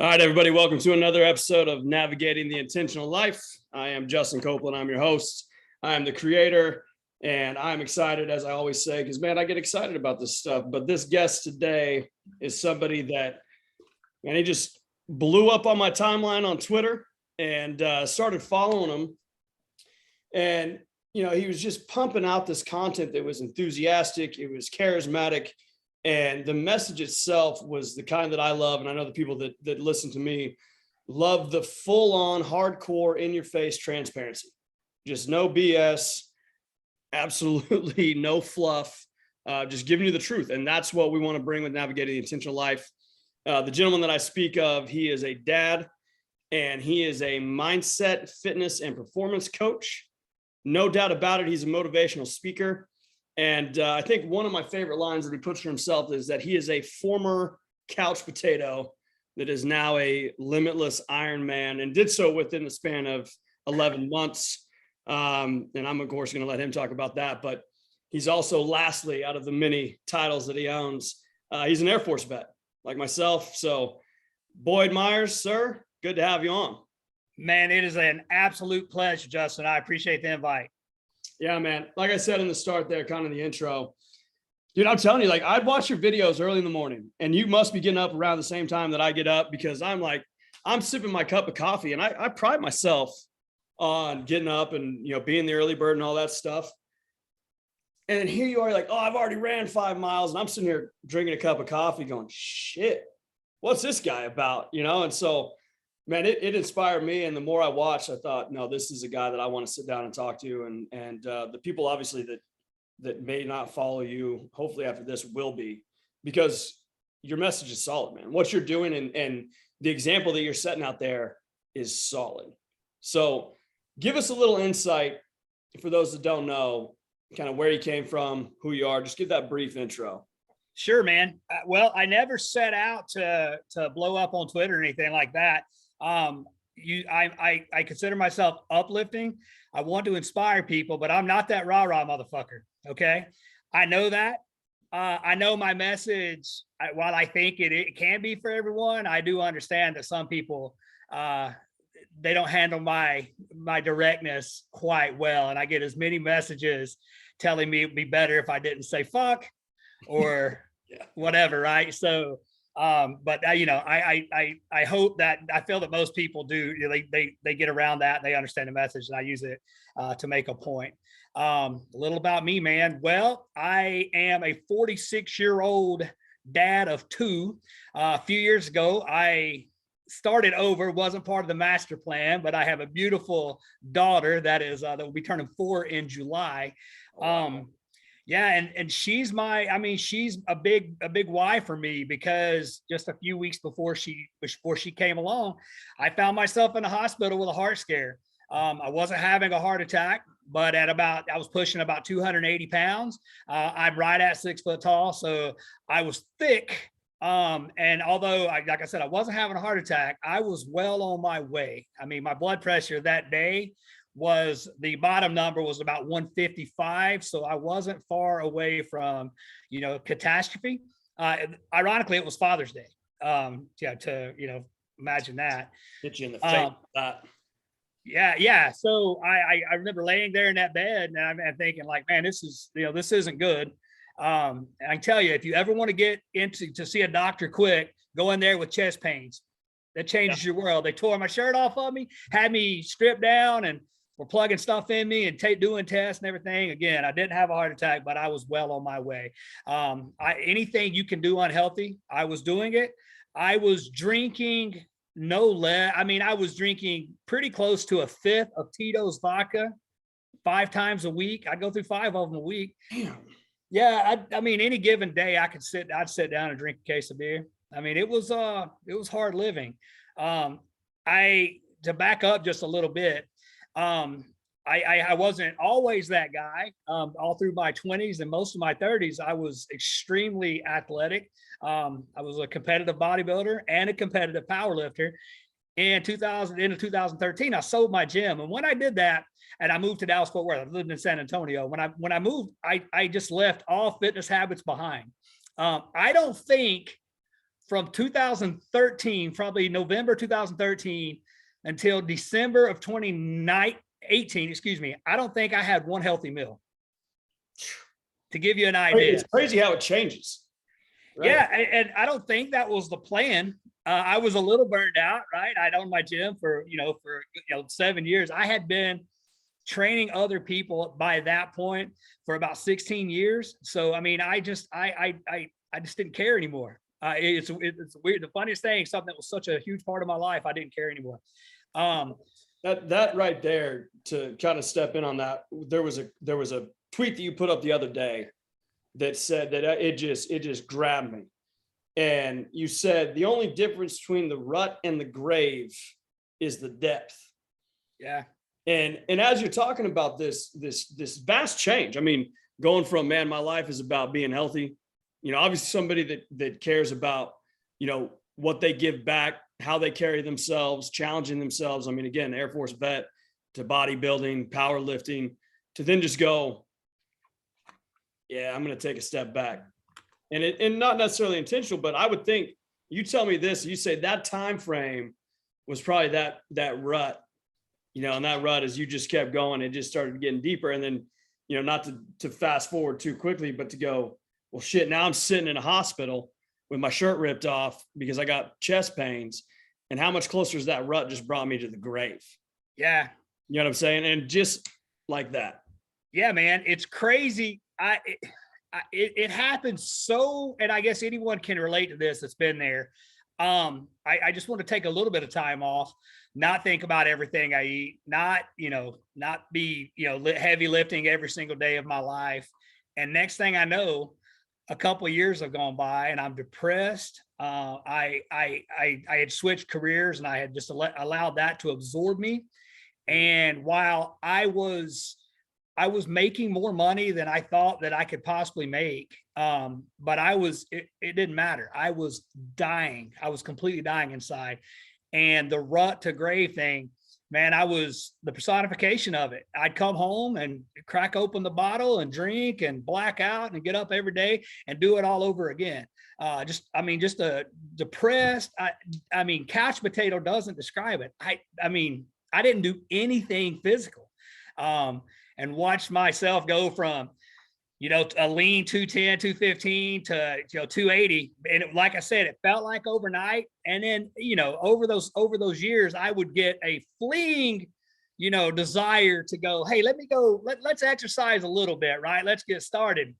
All right, everybody, welcome to another episode of Navigating the Intentional Life. I am Justin Copeland. I'm your host. I am the creator, and I'm excited, as I always say, because, man, I get excited about this stuff. But this guest today is somebody that, man, he just blew up on my timeline on Twitter and started following him. And, you know, he was just pumping out this content that was enthusiastic. It was charismatic. And the message itself was the kind that I love. And I know the people that listen to me love the full on hardcore in your face transparency, just no BS, absolutely no fluff, just giving you the truth. And that's what we want to bring with Navigating the Intentional Life. The gentleman that I speak of, he is a dad and he is a mindset, fitness, and performance coach. No doubt about it. He's a motivational speaker. And I think one of my favorite lines that he puts for himself is that he is a former couch potato that is now a limitless Ironman, and did so within the span of 11 months. And I'm, of course, going to let him talk about that. But he's also, lastly, out of the many titles that he owns, he's an Air Force vet like myself. So, Boyd Myers, sir, good to have you on. Man, it is an absolute pleasure, Justin. I appreciate the invite. Yeah, man. Like I said in the start there, kind of the intro, dude, I'm telling you, like, I'd watch your videos early in the morning, and you must be getting up around the same time that I get up, because I'm sipping my cup of coffee, and I pride myself on getting up and, you know, being the early bird and all that stuff. And here you are, like, oh, I've already ran 5 miles, and I'm sitting here drinking a cup of coffee going, shit, what's this guy about? You know? And so, man, it inspired me. And the more I watched, I thought, no, this is a guy that I want to sit down and talk to. And the people, obviously, that may not follow you, hopefully after this will be, because your message is solid, man. What you're doing and the example that you're setting out there is solid. So give us a little insight for those that don't know, kind of where you came from, who you are. Just give that brief intro. Sure, man. Well, I never set out to blow up on Twitter or anything like that. I consider myself uplifting. I want to inspire people, but I'm not that rah-rah motherfucker. Okay. I know that. I know my message, while I think it can be for everyone, I do understand that some people, they don't handle my directness quite well. And I get as many messages telling me it'd be better if I didn't say fuck or whatever. Right. So, but you know, I hope that, I feel that most people do, you know, they get around that and they understand the message, and I use it to make a point. A little about me, man. Well, I am a 46-year-old dad of two. A few years ago, I started over, wasn't part of the master plan, but I have a beautiful daughter that will be turning 4 in July. Yeah, and she's she's a big why for me, because just a few weeks before she came along, I found myself in the hospital with a heart scare. I wasn't having a heart attack, but I was pushing about 280 pounds. I'm right at 6 foot tall, so I was thick. And although like I said, I wasn't having a heart attack, I was well on my way. I mean, my blood pressure that day the bottom number was about 155. So I wasn't far away from, you know, catastrophe. Ironically, it was Father's Day. To, you know, imagine that. Hit you in the face with that. Yeah. So I remember laying there in that bed, and I'm thinking, like, man, this isn't good. I can tell you, if you ever want to get to see a doctor quick, go in there with chest pains. That changes your world. They tore my shirt off of me, had me stripped down, and were plugging stuff in me and doing tests and everything. Again, I didn't have a heart attack, but I was well on my way. Anything you can do unhealthy, I was doing it. I was drinking no less. I mean, I was drinking pretty close to a fifth of Tito's vodka 5 times a week. I'd go through 5 of them a week. Damn. Yeah, I mean, any given day I'd sit down and drink a case of beer. I mean, it was hard living. To back up just a little bit, I wasn't always that guy. All through my 20s and most of my 30s, I was extremely athletic. I was a competitive bodybuilder and a competitive powerlifter. In 2013, I sold my gym. And when I did that, and I moved to Dallas Fort Worth, I lived in San Antonio. When I moved, I just left all fitness habits behind. I don't think from 2013, probably November 2013 until December of 2018, excuse me, I don't think I had one healthy meal. To give you an idea. It's crazy how it changes. Right? Yeah, and I don't think that was the plan. I was a little burned out, right? I'd owned my gym for 7 years. I had been training other people by that point for about 16 years. So, I mean, I just didn't care anymore. It's weird. The funniest thing, something that was such a huge part of my life, I didn't care anymore. That right there, to kind of step in on that, there was a tweet that you put up the other day that said that it just grabbed me. And you said the only difference between the rut and the grave is the depth. Yeah. And as you're talking about this vast change, I mean, going from, man, my life is about being healthy, obviously somebody that cares about, what they give back, how they carry themselves, challenging themselves. I mean, again, Air Force vet, to bodybuilding, powerlifting, to then just go, yeah, I'm going to take a step back. And not necessarily intentional, but I would think, you tell me this, you say that time frame was probably that rut, and that rut, as you just kept going, it just started getting deeper. And then, not to fast forward too quickly, but to go, well, shit, now I'm sitting in a hospital with my shirt ripped off because I got chest pains. And how much closer is that rut just brought me to the grave? Yeah. You know what I'm saying? And just like that. Yeah, man, it's crazy. It happens so, and I guess anyone can relate to this that's been there. I just want to take a little bit of time off, not think about everything I eat, not be, heavy lifting every single day of my life. And next thing I know, a couple of years have gone by and I'm depressed. I had switched careers and I had just allowed that to absorb me. And while I was making more money than I thought that I could possibly make. But it didn't matter. I was dying. I was completely dying inside. And the rut to grave thing, man, I was the personification of it. I'd come home and crack open the bottle and drink and black out and get up every day and do it all over again. Just a depressed, couch potato doesn't describe it. I didn't do anything physical. And watched myself go from, a lean 210, 215 to, 280. And like I said, it felt like overnight. And then, over those years, I would get a fleeing, desire to go, hey, let me go, let's exercise a little bit, right? Let's get started.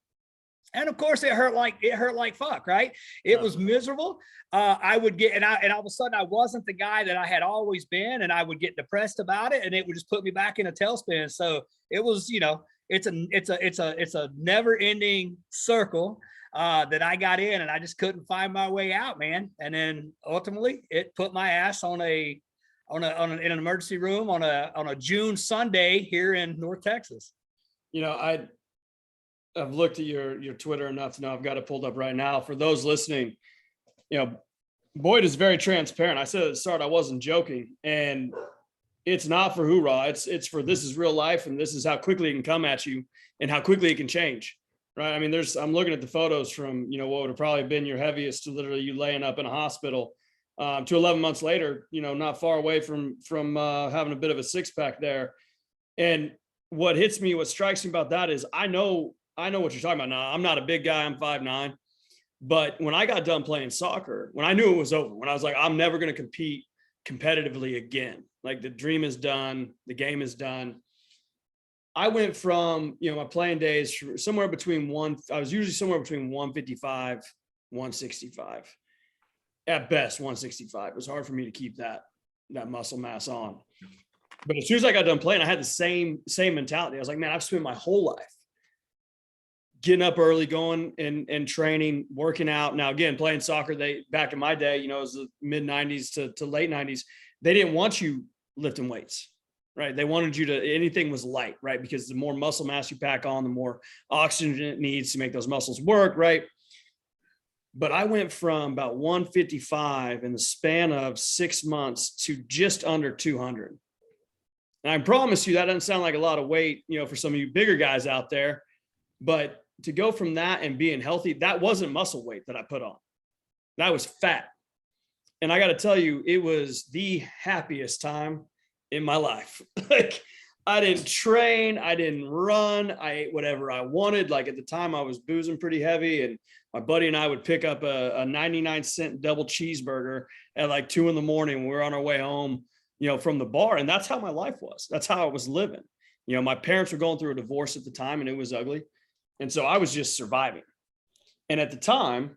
And of course it hurt like fuck, right? It was miserable. I would get, and all of a sudden I wasn't the guy that I had always been, and I would get depressed about it, and it would just put me back in a tailspin. So it was, it's a never ending circle that I got in, and I just couldn't find my way out, man. And then ultimately it put my ass in an emergency room on a June Sunday here in North Texas. I've looked at your Twitter enough to know I've got it pulled up right now. For those listening, Boyd is very transparent. I said at the start, I wasn't joking, and it's not for hoorah. It's for, this is real life, and this is how quickly it can come at you and how quickly it can change. Right. I mean, I'm looking at the photos from, what would have probably been your heaviest to literally you laying up in a hospital to 11 months later, not far away from having a bit of a six pack there. And what hits me, what strikes me about that is I know what you're talking about now. I'm not a big guy. I'm 5'9", but when I got done playing soccer, when I knew it was over, when I was like, I'm never going to compete competitively again, like the dream is done, the game is done. I went from, my playing days somewhere between I was usually somewhere between 155, 165, at best 165. It was hard for me to keep that muscle mass on. But as soon as I got done playing, I had the same mentality. I was like, man, I've spent my whole life getting up early, going and training, working out. Now, again, playing soccer, back in my day, it was the mid 90s to late 90s. They didn't want you lifting weights, right? They wanted you to, anything was light, right? Because the more muscle mass you pack on, the more oxygen it needs to make those muscles work, right? But I went from about 155 in the span of 6 months to just under 200. And I promise you, that doesn't sound like a lot of weight, for some of you bigger guys out there, but to go from that and being healthy, that wasn't muscle weight that I put on. and I was fat. And I got to tell you, it was the happiest time in my life. Like, I didn't train, I didn't run, I ate whatever I wanted. Like, at the time, I was boozing pretty heavy, and my buddy and I would pick up a 99-cent double cheeseburger at like 2 a.m. when we were on our way home, from the bar. And that's how my life was. That's how I was living. My parents were going through a divorce at the time, and it was ugly. And so I was just surviving. And at the time,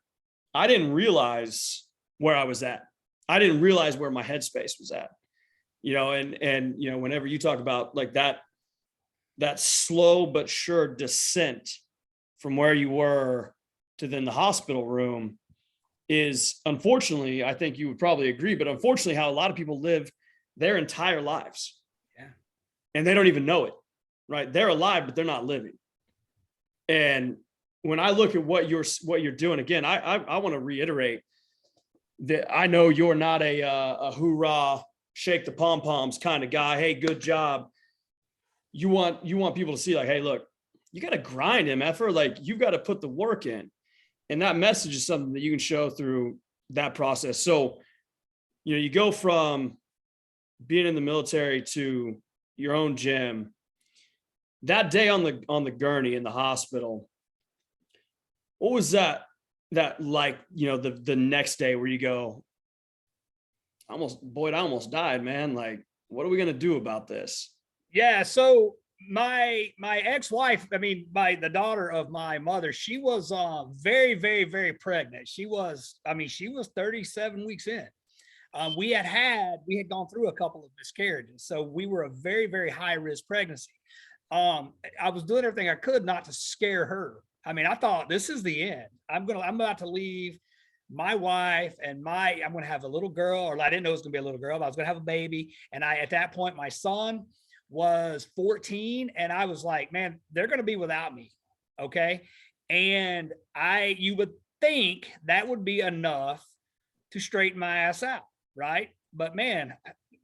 I didn't realize where I was at. I didn't realize where my headspace was at, and whenever you talk about like that slow but sure descent from where you were to then the hospital room is, unfortunately, I think you would probably agree, but unfortunately how a lot of people live their entire lives. Yeah. And they don't even know it, right? They're alive, but they're not living. And when I look at what you're doing, again, I want to reiterate that I know you're not a hoorah, shake the pom-poms kind of guy. Hey, good job. You want people to see like, hey, look, you got to grind, MFer. Like, you've got to put the work in. And that message is something that you can show through that process. So, you go from being in the military to your own gym. That day on the gurney in the hospital, what was that like, the next day where you go, I almost died, man. Like, what are we going to do about this? Yeah. So my ex-wife, the daughter of my mother, she was very, very, very pregnant. She was 37 weeks in. We had gone through a couple of miscarriages. So we were a very, very high risk pregnancy. I was doing everything I could not to scare her. I thought, this is the end. I'm about to leave my wife and I'm going to have a little girl, or I didn't know it was going to be a little girl, but I was going to have a baby. And at that point, my son was 14, and I was like, man, they're going to be without me. Okay. And you would think that would be enough to straighten my ass out. Right. But man,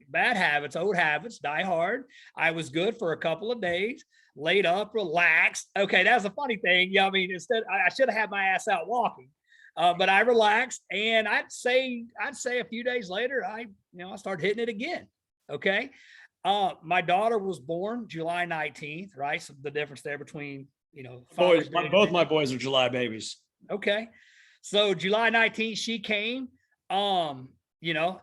bad habits, old habits, die hard. I was good for a couple of days, laid up, relaxed. Okay, that's a funny thing. Yeah, instead I should have had my ass out walking, but I relaxed, and I'd say a few days later, I started hitting it again. Okay, my daughter was born July 19th, right? So the difference there between both my boys are July babies. Okay, so July 19th she came.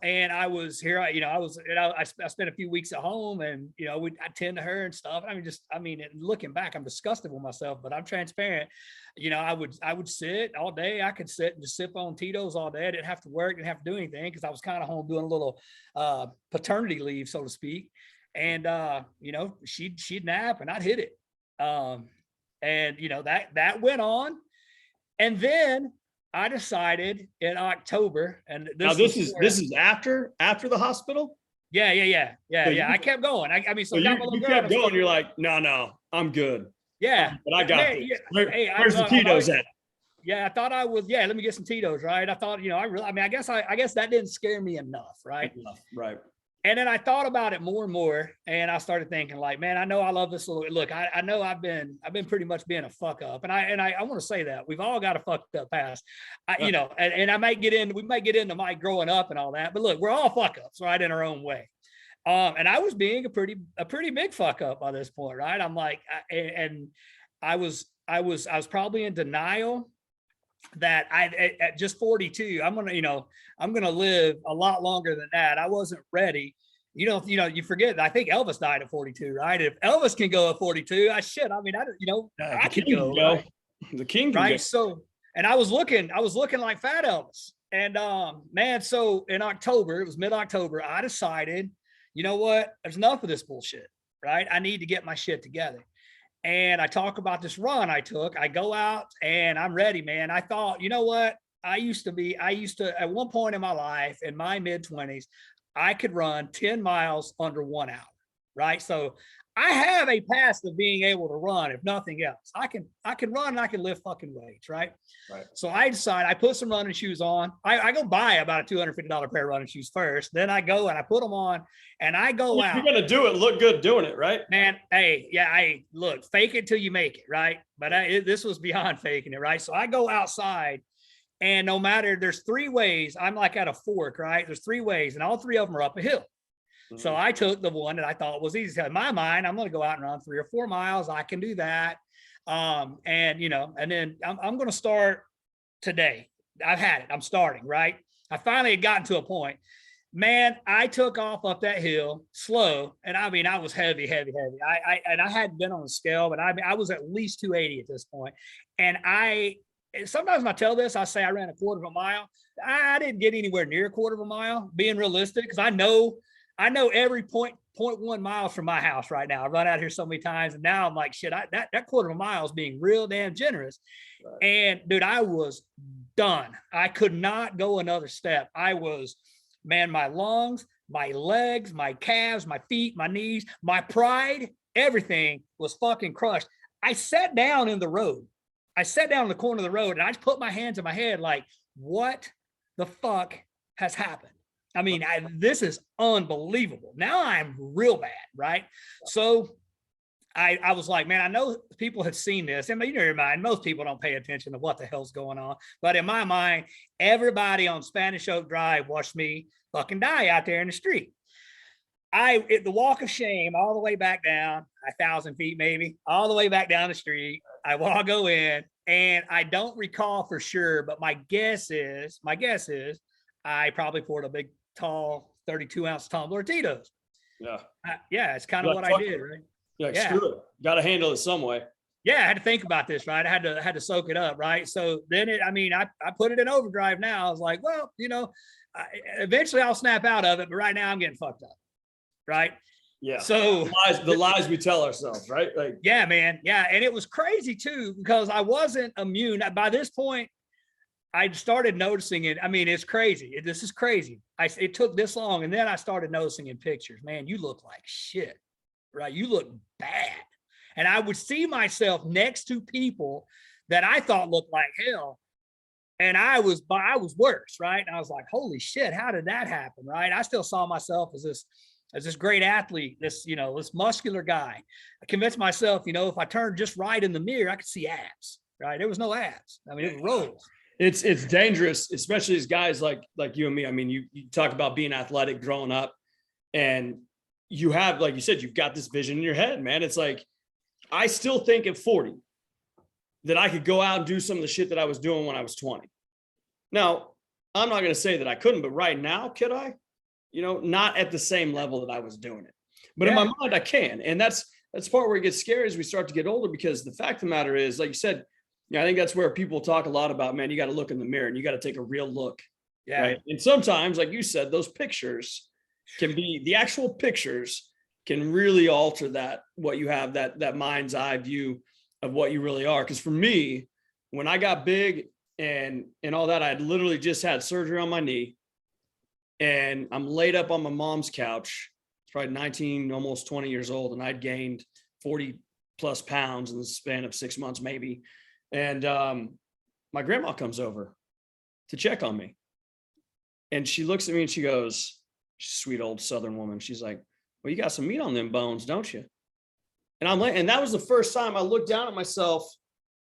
And I was here, I spent a few weeks at home, and, I tend to her and stuff. Looking back, I'm disgusted with myself, but I'm transparent. I would sit all day. I could sit and just sip on Tito's all day. I didn't have to work, didn't have to do anything, because I was kind of home doing a little paternity leave, so to speak. And, she'd nap and I'd hit it. That went on. And then I decided in October, and this is after the hospital. Yeah. I kept going. You kept going. You're like, no, I'm good. Yeah, but I got this. Where's the Tito's at? Yeah, I thought I was. Yeah, let me get some Tito's. Right. I thought, I guess that didn't scare me enough. Right. Right. And then I thought about it more and more, and I started thinking like, man, I know I love this little. Look, I know I've been pretty much being a fuck up, and I want to say that we've all got a fucked up past, and I might we might get into my growing up and all that, but look, we're all fuck ups, right, in our own way. And I was being a pretty big fuck up by this point, right? I'm like, and I was probably in denial that at just 42, I'm gonna live a lot longer than that. I wasn't ready. You forget. I think Elvis died at 42, right? If Elvis can go at 42, I can go. Right? The king can right? Go. So, and I was looking like Fat Elvis. And man, so in October, it was mid-October, I decided, you know what? There's enough of this bullshit, right? I need to get my shit together. And I talk about this run I took. I go out and I'm ready, man. I thought, you know what? I used to, at one point in my life, in my mid-20s, I could run 10 miles under 1 hour, right? So I have a past of being able to run, if nothing else. I can run and I can lift fucking weights, right? Right. So I decide, I put some running shoes on. I go buy about a $250 pair of running shoes first. Then I go and I put them on and I go out. You're going to do it, look good doing it, right? Man, hey, yeah, look, fake it till you make it, right? But this was beyond faking it, right? So I go outside And no matter, there's 3 ways. I'm like at a fork, right? There's 3 ways, and all 3 of them are up a hill. So I took the one that I thought was easy. In my mind, I'm going to go out and run 3 or 4 miles. I can do that. And then I'm going to start today. I've had it. I'm starting, right? I finally had gotten to a point. Man, I took off up that hill slow. And I mean, I was heavy. I hadn't been on the scale, but I was at least 280 at this point. And sometimes when I tell this, I say I ran a quarter of a mile. I didn't get anywhere near a quarter of a mile, being realistic, because I know every 0.1 miles from my house right now. I run out here so many times, and now I'm like, shit, that quarter of a mile is being real damn generous. Right. And dude, I was done. I could not go another step. I was, man, my lungs, my legs, my calves, my feet, my knees, my pride, everything was fucking crushed. I sat down in the road. I sat down in the corner of the road, and I just put my hands in my head like, what the fuck has happened? I mean, this is unbelievable. Now I'm real bad, right? So I was like, man, I know people have seen this. And you know, your mind, most people don't pay attention to what the hell's going on. But in my mind, everybody on Spanish Oak Drive watched me fucking die out there in the street. The walk of shame all the way back down, 1,000 feet maybe, all the way back down the street. I go in, and I don't recall for sure, but my guess is I probably poured a big, tall 32-ounce tumbler of Tito's. Yeah. Yeah, it's kind of what I did, right? Yeah, screw it. Got to handle it some way. Yeah, I had to think about this, right? I had to soak it up, right? So then I put it in overdrive now. I was like, well, eventually I'll snap out of it, but right now I'm getting fucked up, right? Yeah. So the lies we tell ourselves, right? Like, yeah, man. Yeah. And it was crazy too, because I wasn't immune. By this point, I started noticing it. I mean, it's crazy. This is crazy. It took this long. And then I started noticing in pictures, man, you look like shit, right? You look bad. And I would see myself next to people that I thought looked like hell. And I was worse, right? And I was like, holy shit, how did that happen, right? I still saw myself as this great athlete, this muscular guy. I convinced myself, if I turned just right in the mirror, I could see abs, right? There was no abs. I mean, it was rolls. It's dangerous, especially as guys like you and me. I mean, you talk about being athletic growing up, and you have, like you said, you've got this vision in your head, man. It's like, I still think at 40 that I could go out and do some of the shit that I was doing when I was 20. Now, I'm not going to say that I couldn't, but right now, could I? Not at the same level that I was doing it. But in my mind, I can. And that's part where it gets scary as we start to get older, because the fact of the matter is, like you said, I think that's where people talk a lot about, man, you got to look in the mirror and you got to take a real look. Yeah. Right? And sometimes, like you said, those pictures the actual pictures can really alter what you have, that mind's eye view of what you really are. Because for me, when I got big and all that, I had literally just had surgery on my knee. And I'm laid up on my mom's couch. It's probably 19, almost 20 years old. And I'd gained 40 plus pounds in the span of 6 months, maybe. And my grandma comes over to check on me. And she looks at me and she goes, she's a sweet old Southern woman. She's like, well, you got some meat on them bones, don't you? And that was the first time I looked down at myself.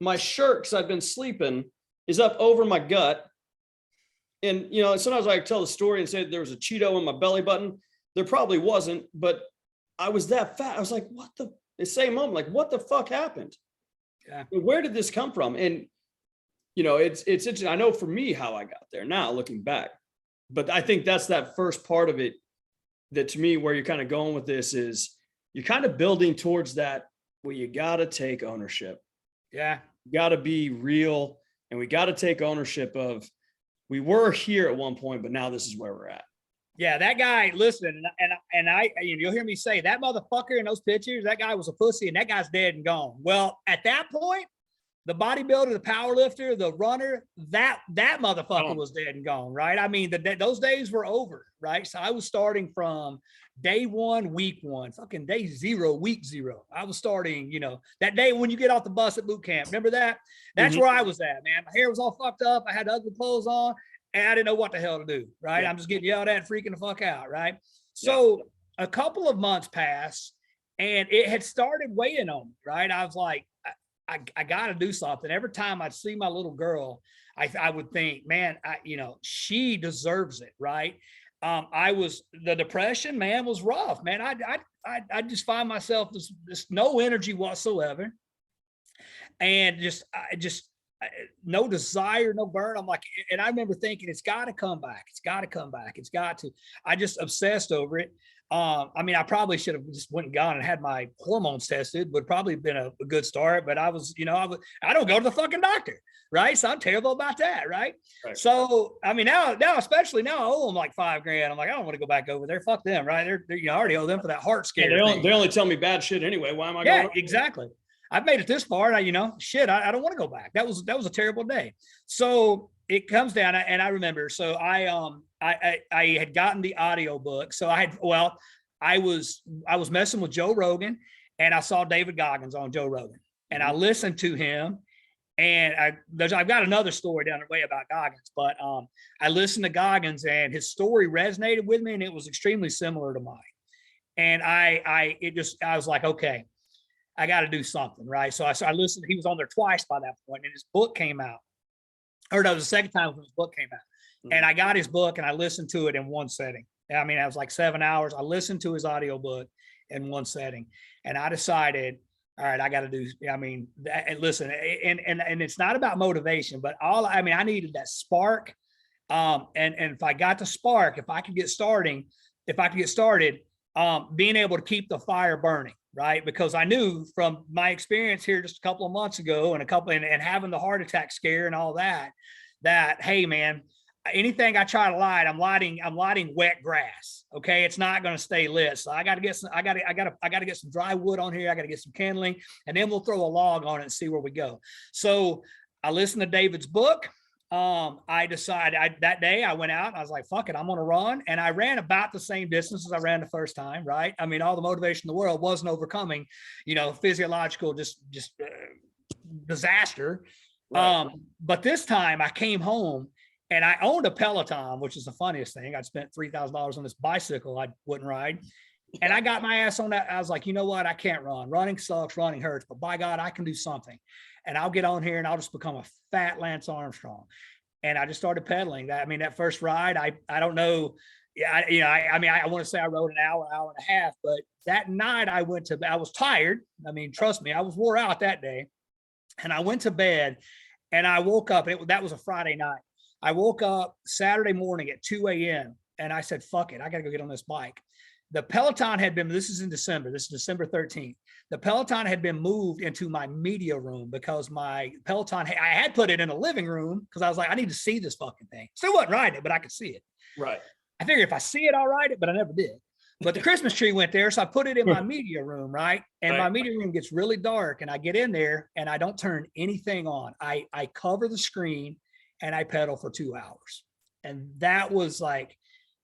My shirt, because I'd been sleeping, is up over my gut. And, sometimes I tell the story and say there was a Cheeto in my belly button. There probably wasn't, but I was that fat. I was like, the same moment, like, what the fuck happened? Yeah. Where did this come from? And, it's interesting. I know for me how I got there now, looking back, but I think that's that first part of it that, to me, where you're kind of going with this is you're kind of building towards that, well, you got to take ownership. Yeah. You got to be real. And we got to take ownership of, we were here at one point, but now this is where we're at. Yeah, that guy, listen, and you'll hear me say that motherfucker in those pictures, that guy was a pussy and that guy's dead and gone. Well, at that point, the bodybuilder, the powerlifter, the runner, that motherfucker was dead and gone, right? I mean, those days were over, right? So I was starting from day 1, week 1, fucking day 0, week 0. I was starting, that day when you get off the bus at boot camp. Remember that? That's where I was at, man. My hair was all fucked up. I had ugly clothes on, and I didn't know what the hell to do, right? Yeah. I'm just getting yelled at, freaking the fuck out, right? So a couple of months passed, and it had started weighing on me, right? I was like, I got to do something. Every time I'd see my little girl, I would think, man, she deserves it, right? The depression, man, was rough, man. I just find myself this no energy whatsoever, and no desire, no burn. I'm like, and I remember thinking, it's got to come back. It's got to come back. It's got to. I just obsessed over it. I mean, I probably should have just went and gone and had my hormones tested. Would probably been a good start, but I don't go to the fucking doctor, right? So I'm terrible about that, right? So I mean, now, especially now, I owe them like $5,000. I'm like, I don't want to go back over there. Fuck them, right? They're I already owe them for that heart scare. Yeah, they only tell me bad shit anyway. Why am I going? Yeah, exactly. I've made it this far. I don't want to go back. That was a terrible day. So it comes down, and I remember. So I had gotten the audio book. So I was messing with Joe Rogan, and I saw David Goggins on Joe Rogan, and I listened to him. And I've got another story down the way about Goggins, but I listened to Goggins, and his story resonated with me, and it was extremely similar to mine. And I was like, okay, I got to do something, right? So I listened. He was on there twice by that point, and his book came out. Or no, it was the second time when his book came out. Mm-hmm. And I got his book, and I listened to it in one setting. I mean, it was like 7 hours. I listened to his audio book in one setting, and I decided, all right, I got to do. I mean, and listen, and it's not about motivation, but I needed that spark. And if I got the spark, if I could get started, being able to keep the fire burning. Right. Because I knew from my experience here just a couple of months ago and having the heart attack scare and all that, hey, man, anything I try to light, I'm lighting wet grass. Okay. It's not going to stay lit. So I got to get some dry wood on here. I got to get some kindling, and then we'll throw a log on it and see where we go. So I listened to David's book. I decided that day I went out and I was like, fuck it, I'm going to run. And I ran about the same distance as I ran the first time. Right. I mean, all the motivation in the world wasn't overcoming, physiological, disaster. Right. But this time I came home and I owned a Peloton, which is the funniest thing. I'd spent $3,000 on this bicycle I wouldn't ride. And I got my ass on that. I was like, you know what? I can't run. Running sucks. Running hurts. But by God, I can do something. And I'll get on here and I'll just become a fat Lance Armstrong. And I just started pedaling. That first ride, I don't know. I want to say I rode an hour and a half. But that night I was tired. I mean, trust me, I was wore out that day. And I went to bed and I woke up. That was a Friday night. I woke up Saturday morning at 2 a.m. and I said, fuck it. I got to go get on this bike. The Peloton this is in December. This is December 13th. The Peloton had been moved into my media room because my Peloton, I had put it in a living room because I was like, I need to see this fucking thing. Still wasn't riding it, but I could see it. Right. I figured if I see it, I'll ride it, but I never did. But the Christmas tree went there. So I put it in my media room, right? And my media room gets really dark and I get in there and I don't turn anything on. I cover the screen and I pedal for 2 hours. And that was like,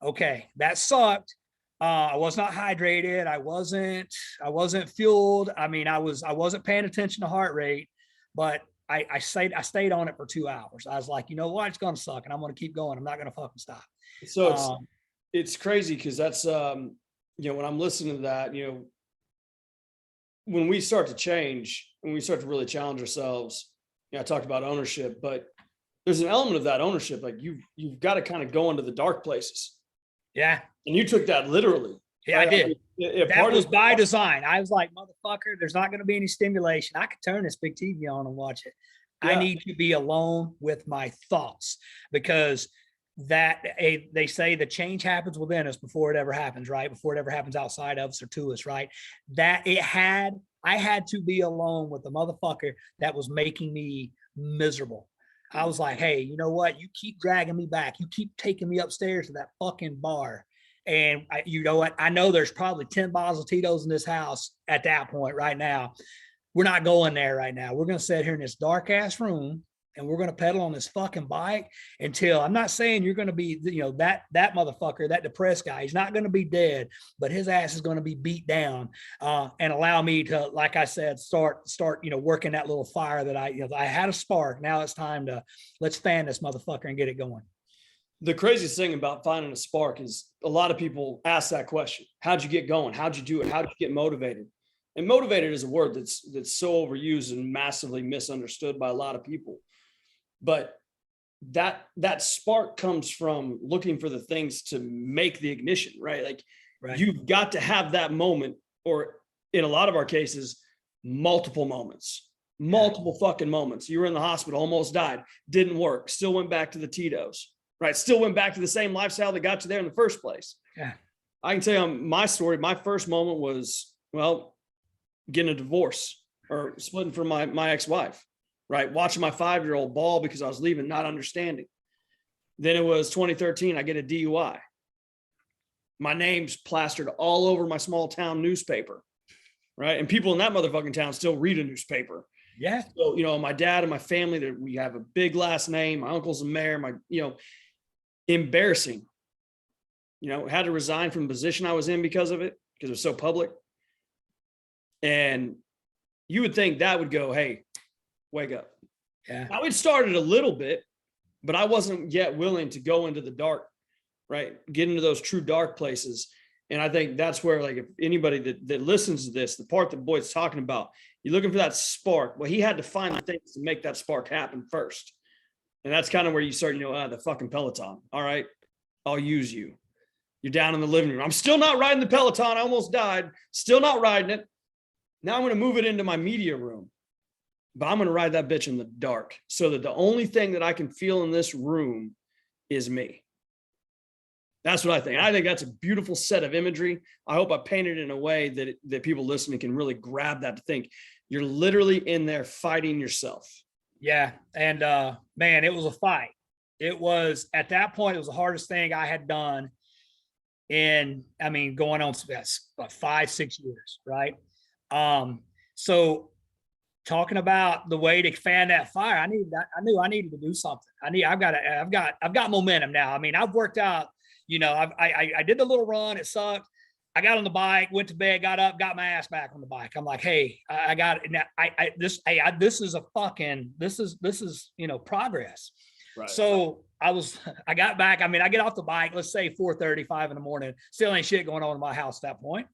okay, that sucked. I was not hydrated. I wasn't fueled. I mean, I wasn't paying attention to heart rate, but I stayed on it for 2 hours. I was like, you know what? It's going to suck and I'm going to keep going. I'm not going to fucking stop. So it's crazy. Cause that's, when I'm listening to that, when we start to change, when we start to really challenge ourselves, I talked about ownership, but there's an element of that ownership. Like you've got to kind of go into the dark places. Yeah. And you took that literally. Yeah, right? I did. That was by design. I was like, motherfucker, there's not going to be any stimulation. I could turn this big TV on and watch it. Yeah. I need to be alone with my thoughts because they say the change happens within us before it ever happens, right? Before it ever happens outside of us or to us, right? I had to be alone with the motherfucker that was making me miserable. I was like, hey, you know what? You keep dragging me back. You keep taking me upstairs to that fucking bar. And you know what? I know there's probably 10 bottles of Tito's in this house at that point right now. We're not going there right now. We're going to sit here in this dark ass room and we're going to pedal on this fucking bike until, I'm not saying you're going to be, that motherfucker, that depressed guy, he's not going to be dead, but his ass is going to be beat down and allow me to, like I said, start, working that little fire that I had a spark. Now it's time to, let's fan this motherfucker and get it going. The craziest thing about finding a spark is a lot of people ask that question. How'd you get going? How'd you do it? How'd you get motivated? And motivated is a word that's so overused and massively misunderstood by a lot of people. But that spark comes from looking for the things to make the ignition, right? Like you've got to have that moment, or in a lot of our cases, multiple fucking moments. You were in the hospital, almost died, didn't work, still went back to the Tito's, right? Still went back to the same lifestyle that got you there in the first place. Yeah. I can tell you my story. My first moment was, well, getting a divorce or splitting from my ex-wife, right? Watching my 5-year-old bawl because I was leaving, not understanding. Then it was 2013. I get a DUI. My name's plastered all over my small town newspaper, right? And people in that motherfucking town still read a newspaper. Yeah. So, my dad and my family, that we have a big last name. My uncle's a mayor. Embarrassing. Had to resign from the position I was in because of it, because it was so public. And you would think that would go, hey, wake up. Yeah. Now it started a little bit, but I wasn't yet willing to go into the dark, right? Get into those true dark places. And I think that's where, like, if anybody that listens to this, the part that Boyd's talking about, you're looking for that spark. Well, he had to find the things to make that spark happen first. And that's kind of where you start, the fucking Peloton. All right, I'll use you. You're down in the living room. I'm still not riding the Peloton. I almost died. Still not riding it. Now I'm going to move it into my media room. But I'm going to ride that bitch in the dark so that the only thing that I can feel in this room is me. That's what I think. I think that's a beautiful set of imagery. I hope I painted it in a way that people listening can really grab that, to think you're literally in there fighting yourself. Yeah. And man, it was a fight. It was, at that point, it was the hardest thing I had done going on 5-6 years. Right. So talking about the way to fan that fire, I knew I needed to do something. I've got momentum now. I've worked out, I did the little run. It sucked. I got on the bike, went to bed, got up, got my ass back on the bike. I'm like, hey, I got it. Now this is progress. Right. So I got back. I get off the bike, let's say 4:35 in the morning, still ain't shit going on in my house at that point.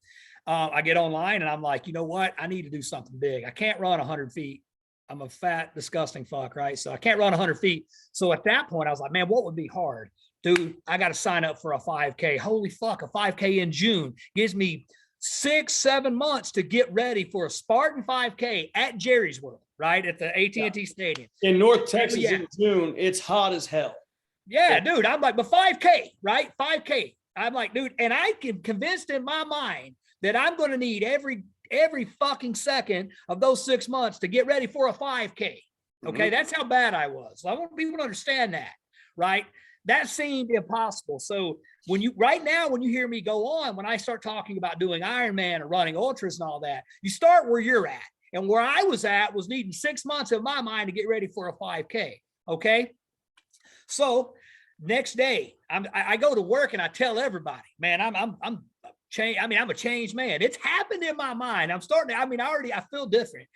I get online and I'm like, you know what? I need to do something big. I can't run 100 feet. I'm a fat, disgusting fuck, right? So I can't run 100 feet. So at that point, I was like, man, what would be hard? Dude, I got to sign up for a 5K. Holy fuck, a 5K in June gives me 6-7 months to get ready for a Spartan 5K at Jerry's World, right? At the AT&T Stadium. In North Texas in June, it's hot as hell. Yeah, dude, I'm like, but 5K, right? 5K. I'm like, dude, and I can convinced in my mind that I'm going to need every fucking second of those 6 months to get ready for a 5K. Okay. That's how bad I was. So I want people to understand that, right? That seemed impossible. So when you hear me go on, when I start talking about doing Ironman or running ultras and all that, you start where you're at. And where I was at was needing 6 months of my mind to get ready for a 5K. Okay. So next day I go to work and I tell everybody, man, I'm a changed man. It's happened in my mind. I'm starting to, I feel different.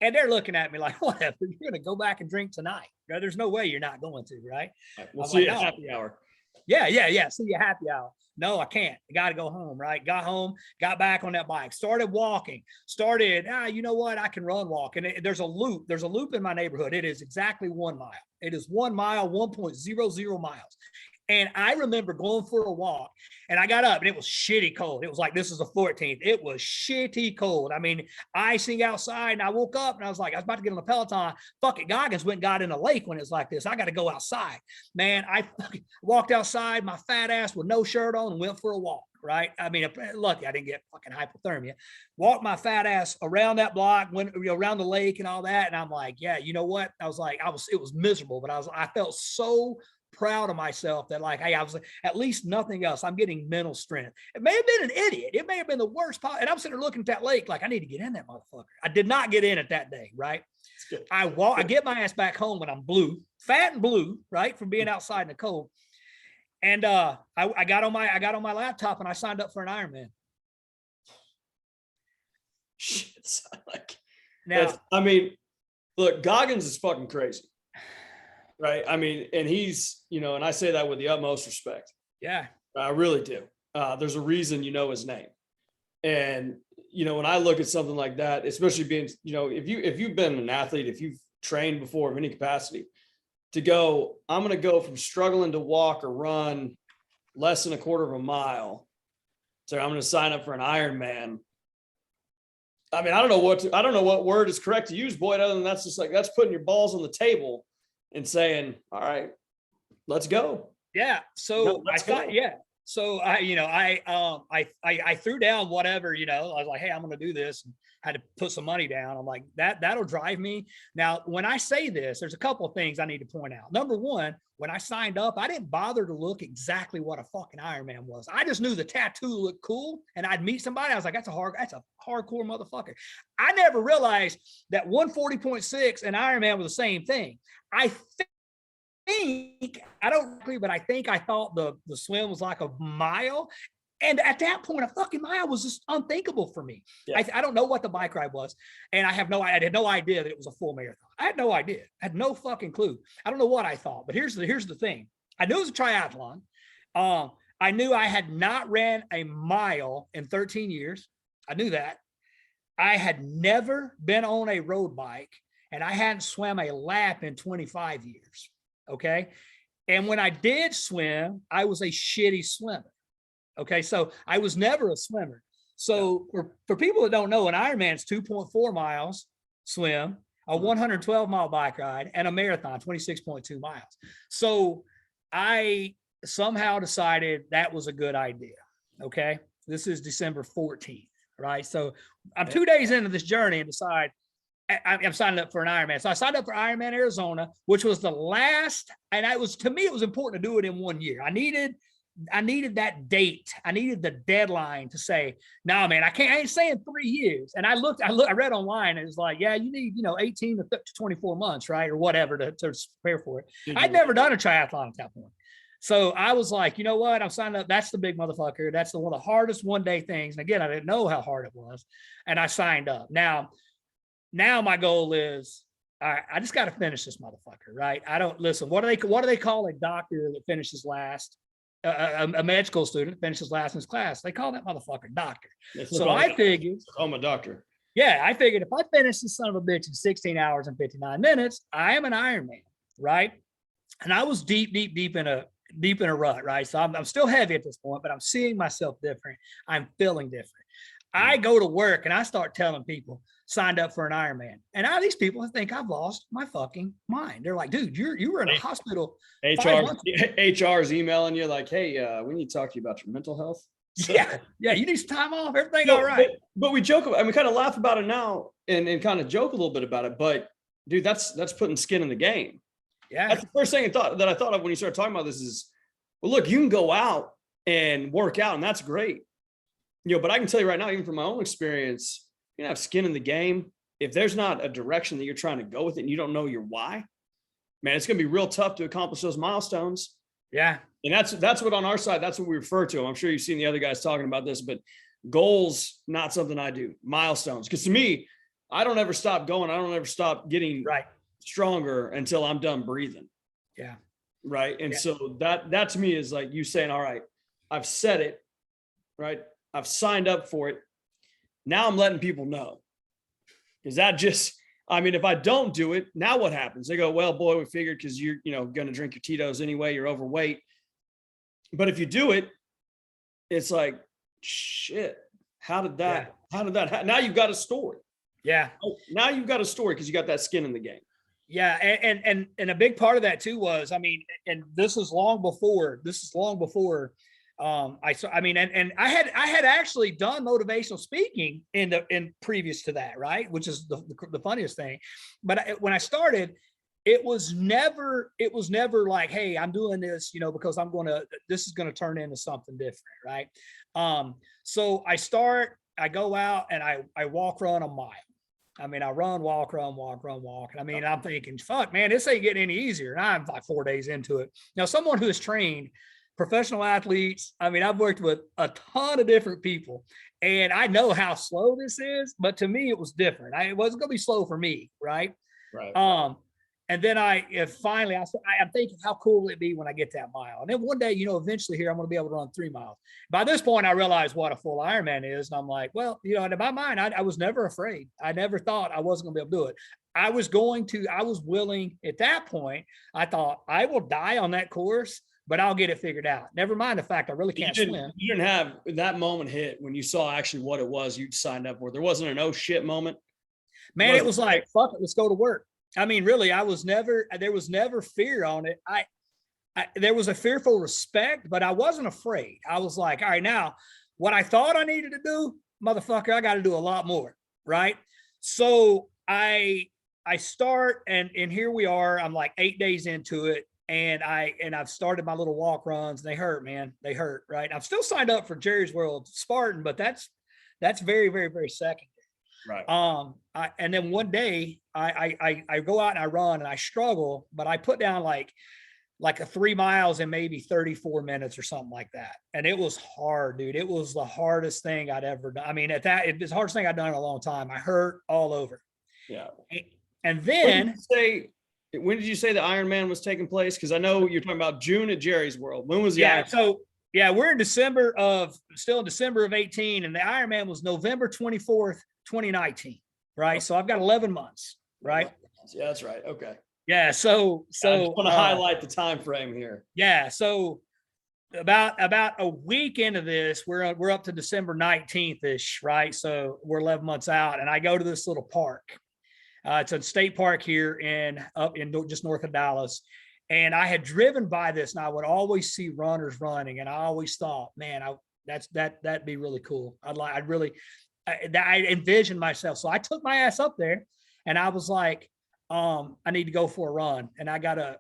And they're looking at me like, whatever, you're going to go back and drink tonight. There's no way you're not going to, right? We'll see you at happy hour. Yeah. See you happy hour. No, I can't. I got to go home, right? Got home, got back on that bike, started walking, you know what? I can run walk. And there's a loop in my neighborhood. It is exactly 1 mile. It is 1 mile, 1.00 miles. And I remember going for a walk and I got up and it was shitty cold. It was like, this is the 14th. It was shitty cold. Icing outside, and I woke up and I was like, I was about to get on the Peloton. Fuck it. Goggins went and got in a lake when it's like this. I got to go outside, man. I fucking walked outside, my fat ass with no shirt on, and went for a walk. Right. Lucky I didn't get fucking hypothermia. Walked my fat ass around that block, went around the lake and all that. And I'm like, yeah, you know what? I was like, it was miserable, but I felt so proud of myself that I was at least nothing else. I'm getting mental strength. It may have been an idiot. It may have been the worst part. And I'm sitting there looking at that lake like, I need to get in that motherfucker. I did not get in it that day. Right. I get my ass back home and I'm fat and blue, right, from being outside in the cold. And I got on my laptop and I signed up for an Ironman. Shit, look, Goggins is fucking crazy. Right. And he's, and I say that with the utmost respect. Yeah, I really do. There's a reason, his name. And, when I look at something like that, especially being, if you've been an athlete, if you've trained before in any capacity, to go, I'm going to go from struggling to walk or run less than a quarter of a mile to I'm going to sign up for an Ironman. I mean, I don't know what word is correct to use, Boyd, other than that's just like, that's putting your balls on the table and saying, all right, let's go. Yeah. So I thought, yeah. So I threw down whatever, I was like, hey, I'm going to do this. And had to put some money down. I'm like, that'll drive me. Now, when I say this, there's a couple of things I need to point out. Number one, when I signed up, I didn't bother to look exactly what a fucking Ironman was. I just knew the tattoo looked cool, and I'd meet somebody. I was like, that's a hardcore motherfucker. I never realized that 140.6 and Ironman were the same thing. I think I thought the swim was like a mile. And at that point, a fucking mile was just unthinkable for me. Yeah. I don't know what the bike ride was. And I had no idea that it was a full marathon. I had no idea. I had no fucking clue. I don't know what I thought, but here's the thing. I knew it was a triathlon. I knew I had not ran a mile in 13 years. I knew that. I had never been on a road bike, and I hadn't swam a lap in 25 years. Okay. And when I did swim, I was a shitty swimmer. Okay. So I was never a swimmer. So for people that don't know, an Ironman's 2.4 miles swim, a 112 mile bike ride, and a marathon, 26.2 miles. So I somehow decided that was a good idea. Okay. This is December 14th, right? So I'm 2 days into this journey and decide I'm signing up for an Ironman. So I signed up for Ironman Arizona, which was the last, and to me, it was important to do it in 1 year. I needed that date. I needed the deadline to say, no, man, I ain't saying 3 years. And I read online, and it was like, yeah, you need, 18 to 24 months, right? Or whatever to prepare for it. I'd never done a triathlon at that point. So I was like, you know what? I'm signing up. That's the big motherfucker. That's one of the hardest 1 day things. And again, I didn't know how hard it was. And I signed up. Now my goal is, all right, I just got to finish this motherfucker, right? I don't listen. What do they call a doctor that finishes last? A medical student finishes last in his class. They call that motherfucker doctor. So I figured, I'm a doctor. Yeah, I figured if I finish this son of a bitch in 16 hours and 59 minutes, I am an Ironman, right? And I was deep in a rut, right? So I'm still heavy at this point, but I'm seeing myself different. I'm feeling different. I go to work and I start telling people signed up for an Ironman. And now these people think I've lost my fucking mind. They're like, dude, you were in a hospital. HR's emailing you like, hey, we need to talk to you about your mental health. So, yeah, you need some time off. Everything all right. But we joke about, and we kind of laugh about it now and kind of joke a little bit about it. But dude, that's putting skin in the game. Yeah. That's the first thing I thought of when you started talking about this is, well, look, you can go out and work out, and that's great. But I can tell you right now, even from my own experience, you have skin in the game. If there's not a direction that you're trying to go with it and you don't know your why, man, it's going to be real tough to accomplish those milestones. Yeah. And that's what on our side, that's what we refer to. I'm sure you've seen the other guys talking about this, but goals, not something I do. Milestones. Because to me, I don't ever stop going. I don't ever stop getting stronger until I'm done breathing. Yeah. Right. And so that to me is like you saying, all right, I've said it, right? I've signed up for it. Now I'm letting people know. Because if I don't do it, now what happens? They go, well, boy, we figured because you're, going to drink your Tito's anyway, you're overweight. But if you do it, it's like, shit, how did that happen? Now you've got a story. Yeah. Now you've got a story because you got that skin in the game. Yeah. And a big part of that too was, and this is long before, I had actually done motivational speaking in previous to that, right? Which is the funniest thing. But when I started, it was never like, hey, I'm doing this, because this is going to turn into something different. Right. So I go out and I run a mile. I run, walk. And I'm thinking, fuck, man, this ain't getting any easier. And I'm like 4 days into it. Now, someone who has trained professional athletes, I've worked with a ton of different people, and I know how slow this is, but to me, it was different. It wasn't going to be slow for me. Right. Right. And then I'm thinking, how cool will it be when I get that mile? And then one day, eventually here, I'm going to be able to run 3 miles. By this point, I realized what a full Ironman is. And I'm like, well, in my mind, I was never afraid. I never thought I wasn't going to be able to do it. I was willing at that point. I thought I will die on that course, but I'll get it figured out. Never mind the fact I really can't swim. You didn't have that moment hit when you saw actually what it was you'd signed up for. There wasn't an oh shit moment. Man, it was like, fuck it, let's go to work. I mean, really, there was never fear on it. There was a fearful respect, but I wasn't afraid. I was like, all right, now what I thought I needed to do, motherfucker, I got to do a lot more. Right. So I start and here we are. I'm like 8 days into it. And I've started my little walk runs and they hurt, man. They hurt. Right. I'm still signed up for Jerry's World Spartan, but that's very, very, very secondary. Right. And then one day I go out and I run and I struggle, but I put down like a 3 miles in maybe 34 minutes or something like that. And it was hard, dude. It was the hardest thing I'd ever done. I mean, it was the hardest thing I'd done in a long time. I hurt all over. Yeah. And then when did you say the Ironman was taking place? Because I know you're talking about June at Jerry's World. When was the Ironman? So we're in December of 18, and the Ironman was November 24th, 2019. Right. So I've got 11 months. Right. Yeah, that's right. Okay. Yeah. So I just want to highlight the time frame here. Yeah. So about a week into this, we're up to December 19th ish. Right. So we're 11 months out, and I go to this little park. It's a state park here up in just north of Dallas. And I had driven by this and I would always see runners running. And I always thought, man, that'd be really cool. I envisioned myself. So I took my ass up there and I was like, I need to go for a run and I gotta,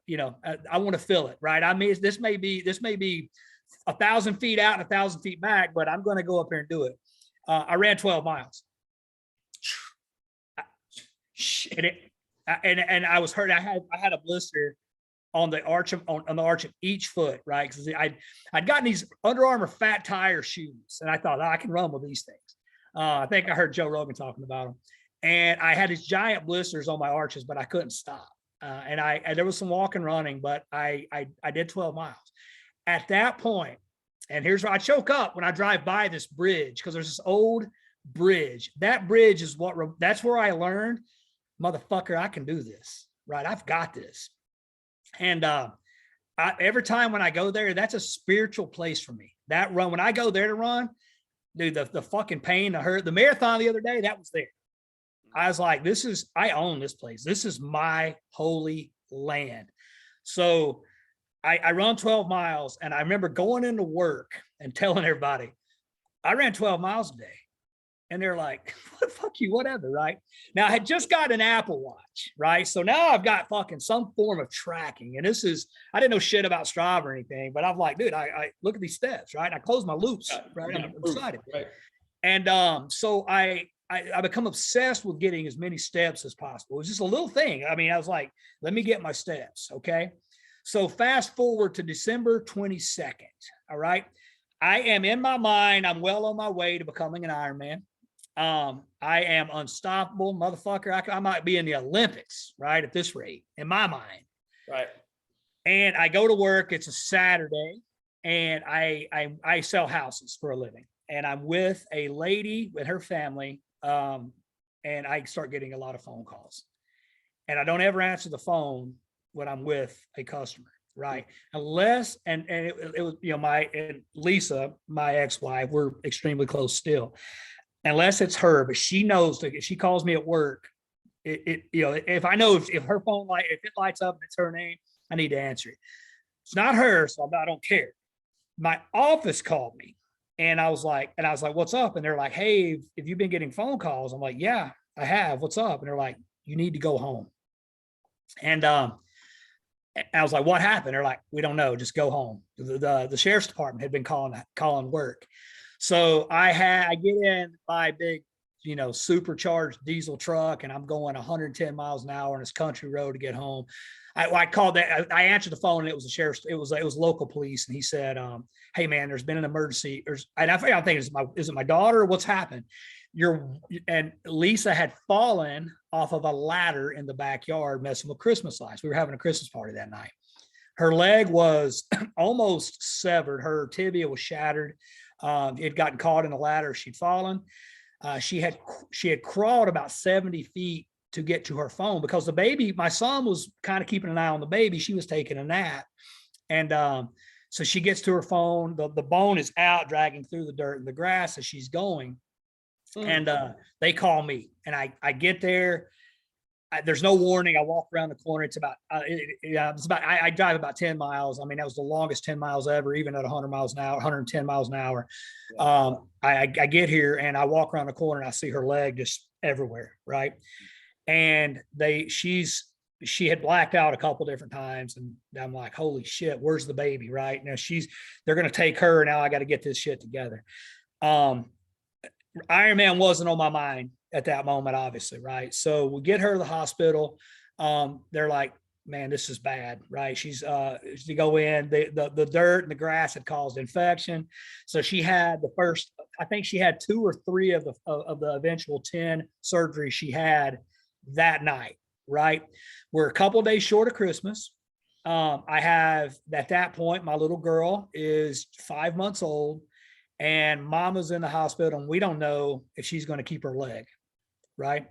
I want to feel it. Right. I mean, this may be 1,000 feet out and 1,000 feet back, but I'm going to go up there and do it. I ran 12 miles. And I was hurt. I had a blister on the arch of each foot, right? Because I'd gotten these Under Armour fat tire shoes, and I thought, I can run with these things. I think I heard Joe Rogan talking about them, and I had these giant blisters on my arches, but I couldn't stop. And there was some walking, running, but I did 12 miles. At that point, and here's where I choke up when I drive by this bridge because there's this old bridge. That bridge is that's where I learned, motherfucker, I can do this, right? I've got this. And every time when I go there, that's a spiritual place for me. That run, when I go there to run, dude, the fucking pain, the hurt, the marathon the other day, that was there. I was like, I own this place. This is my holy land. So I run 12 miles and I remember going into work and telling everybody, I ran 12 miles a day. And they're like, fuck you, whatever, right? Now, I had just got an Apple Watch, right? So now I've got fucking some form of tracking. And I didn't know shit about Strava or anything, but I'm like, dude, I look at these steps, right? And I close my loops, right? I'm excited. Right. And so I become obsessed with getting as many steps as possible. It was just a little thing. I mean, I was like, let me get my steps, okay? So fast forward to December 22nd, all right? I am in my mind, I'm well on my way to becoming an Ironman. I am unstoppable, motherfucker. I might be in the Olympics, right? At this rate, in my mind. Right. And I go to work. It's a Saturday, and I sell houses for a living. And I'm with a lady with her family, and I start getting a lot of phone calls. And I don't ever answer the phone when I'm with a customer, right? Unless it was Lisa, my ex-wife, we're extremely close still. Unless it's her, but she knows that if she calls me at work, if I know if her phone if it lights up and it's her name, I need to answer it. It's not her, so I don't care. My office called me, and I was like, what's up? And they're like, hey, if you've been getting phone calls, I'm like, yeah, I have. What's up? And they're like, you need to go home. And I was like, what happened? They're like, we don't know. Just go home. The sheriff's department had been calling work. So I get in my big, supercharged diesel truck, and I'm going 110 miles an hour on this country road to get home. I called that. I answered the phone, and it was the sheriff's. It was local police, and he said, "Hey man, there's been an emergency." And I think is it my daughter? What's happened? And Lisa had fallen off of a ladder in the backyard, messing with Christmas lights. We were having a Christmas party that night. Her leg was almost severed. Her tibia was shattered. It had gotten caught in the ladder. She'd fallen. She had crawled about 70 feet to get to her phone because the baby, my son was kind of keeping an eye on the baby. She was taking a nap. And so she gets to her phone. The bone is out, dragging through the dirt and the grass as she's going. And they call me, and I get there. There's no warning. I walk around the corner. It's about, I drive about 10 miles. I mean, that was the longest 10 miles ever, even at 100 miles an hour, 110 miles an hour. I get here and I walk around the corner and I see her leg just everywhere. Right. And she had blacked out a couple different times, and I'm like, holy shit, where's the baby? Right now they're going to take her. Now I got to get this shit together. Ironman wasn't on my mind at that moment, obviously. Right. So we get her to the hospital. They're like, man, this is bad. Right. She go in, the dirt and the grass had caused infection. So she had I think she had 2 or 3 of the eventual 10 surgeries she had that night. Right. We're a couple of days short of Christmas. I have, at that point, my little girl is 5 months old, and mama's in the hospital, and we don't know if she's going to keep her leg. Right.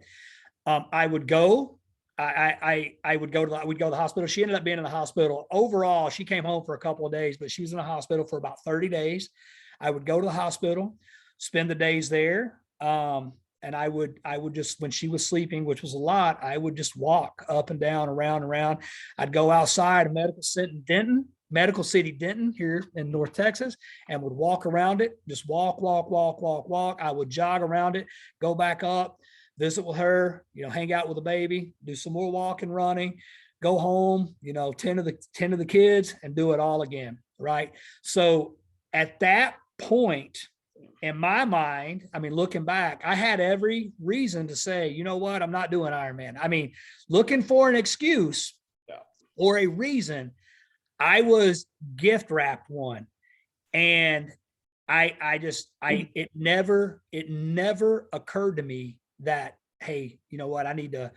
I would go to the hospital. She ended up being in the hospital. Overall, she came home for a couple of days, but she was in the hospital for about 30 days. I would go to the hospital, spend the days there. And I would just, when she was sleeping, which was a lot, I would just walk up and down, around and around. I'd go outside of Medical City, Denton, here in North Texas, and would walk around it, just walk. I would jog around it, go back up, visit with her, hang out with the baby, do some more walking, running, go home, tend to the kids, and do it all again. Right. So at that point, in my mind, I mean, looking back, I had every reason to say, you know what, I'm not doing Ironman. I mean, looking for an excuse or a reason, I was gift wrapped one. And it never occurred to me that, hey, you know what, I need to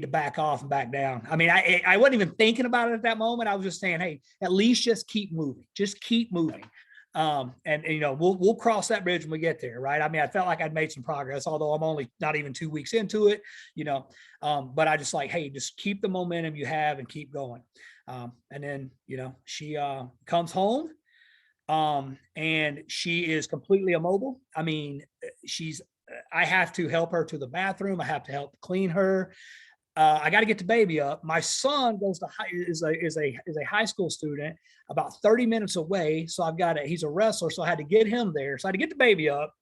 back off and back down. I mean, I wasn't even thinking about it at that moment. I was just saying, hey, at least just keep moving. And we'll cross that bridge when we get there. Right. I mean, I felt like I'd made some progress, although I'm only not even 2 weeks into it, but I just like, hey, just keep the momentum you have and keep going. And then, she comes home and she is completely immobile. I mean, I have to help her to the bathroom. I have to help clean her. I got to get the baby up. My son is a high school student about 30 minutes away. So he's a wrestler. So I had to get him there. So I had to get the baby up,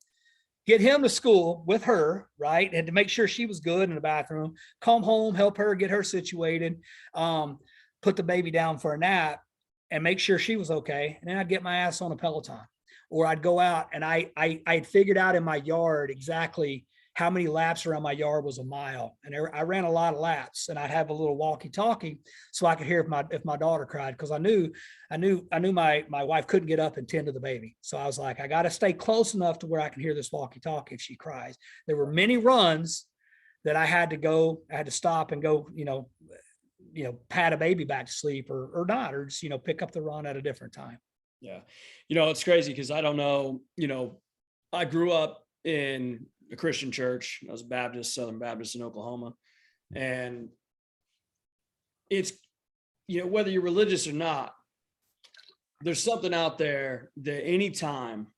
get him to school with her, right? And to make sure she was good in the bathroom, come home, help her, get her situated, put the baby down for a nap and make sure she was okay. And then I'd get my ass on a Peloton, or I'd go out, and I'd figured out in my yard exactly how many laps around my yard was a mile. And I ran a lot of laps, and I'd have a little walkie-talkie so I could hear if my daughter cried, because I knew my wife couldn't get up and tend to the baby. So I was like, I got to stay close enough to where I can hear this walkie-talkie if she cries. There were many runs that I had to stop and go, pat a baby back to sleep or not, or just, pick up the run at a different time. Yeah. It's crazy because I don't know, I grew up in a Christian church. I was Baptist, Southern Baptist in Oklahoma. And it's, whether you're religious or not, there's something out there that anytime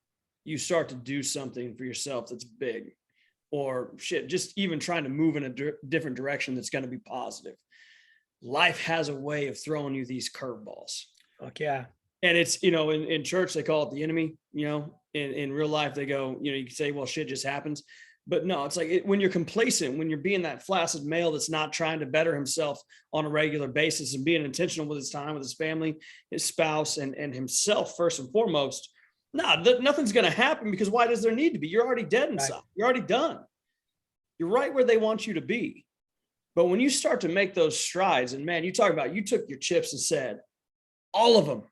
you start to do something for yourself that's big, or just even trying to move in a different direction that's going to be positive, life has a way of throwing you these curveballs. Fuck yeah. And it's, in church, they call it the enemy, in real life, they go, you can say, well, shit just happens. But no, it's like when you're complacent, when you're being that flaccid male that's not trying to better himself on a regular basis and being intentional with his time, with his family, his spouse, and himself first and foremost, nothing's going to happen, because why does there need to be? You're already dead inside. Right. You're already done. You're right where they want you to be. But when you start to make those strides, and man, you took your chips and said, all of them,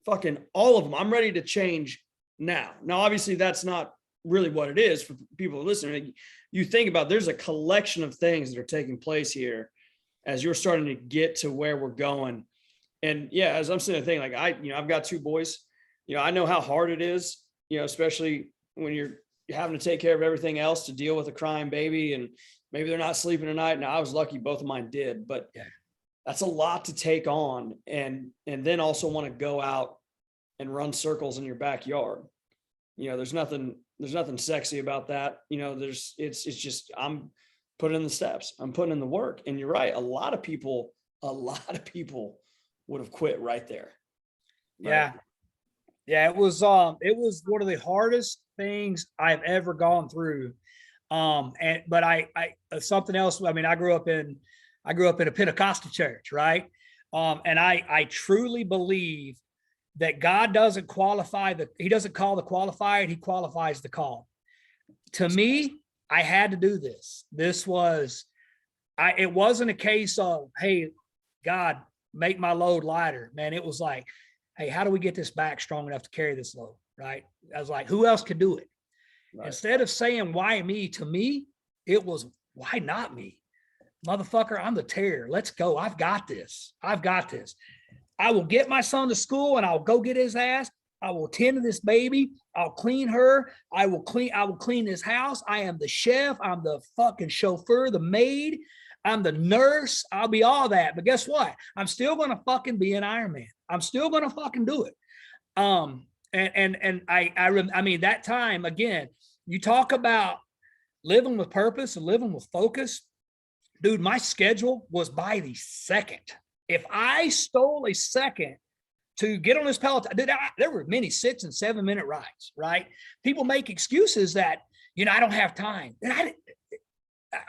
fucking all of them, I'm ready to change now. Now, obviously that's not really what it is for people listening. You think about, there's a collection of things that are taking place here as you're starting to get to where we're going. And yeah, as I'm sitting there thinking, like I've got 2 boys, I know how hard it is, especially when you're having to take care of everything else to deal with a crying baby. And Maybe they're not sleeping tonight. Now I was lucky both of mine did, but that's a lot to take on. And then also want to go out and run circles in your backyard. You know, there's nothing sexy about that. You know, it's just, I'm putting in the steps, I'm putting in the work. And you're right. A lot of people would have quit right there. Yeah. Yeah. It was one of the hardest things I've ever gone through. But I something else. I mean, I grew up in a Pentecostal church, right? And I truly believe that God doesn't he doesn't call the qualified, he qualifies the call. To me, I had to do this. It wasn't a case of, hey, God, make my load lighter, man. It was like, hey, how do we get this back strong enough to carry this load, right? I was like, who else could do it? Right. Instead of saying, why me, to me, it was, why not me? Motherfucker, I'm the terror. Let's go. I've got this. I will get my son to school and I'll go get his ass. I will tend to this baby. I'll clean her. I will clean his house. I am the chef. I'm the fucking chauffeur, the maid. I'm the nurse. I'll be all that. But guess what? I'm still going to fucking be an Iron Man. I'm still going to fucking do it. I mean, that time, again, you talk about living with purpose and living with focus. Dude, my schedule was by the second. If I stole a second to get on this Peloton, there were many 6 and 7 minute rides, right? People make excuses that, you know, I don't have time. And I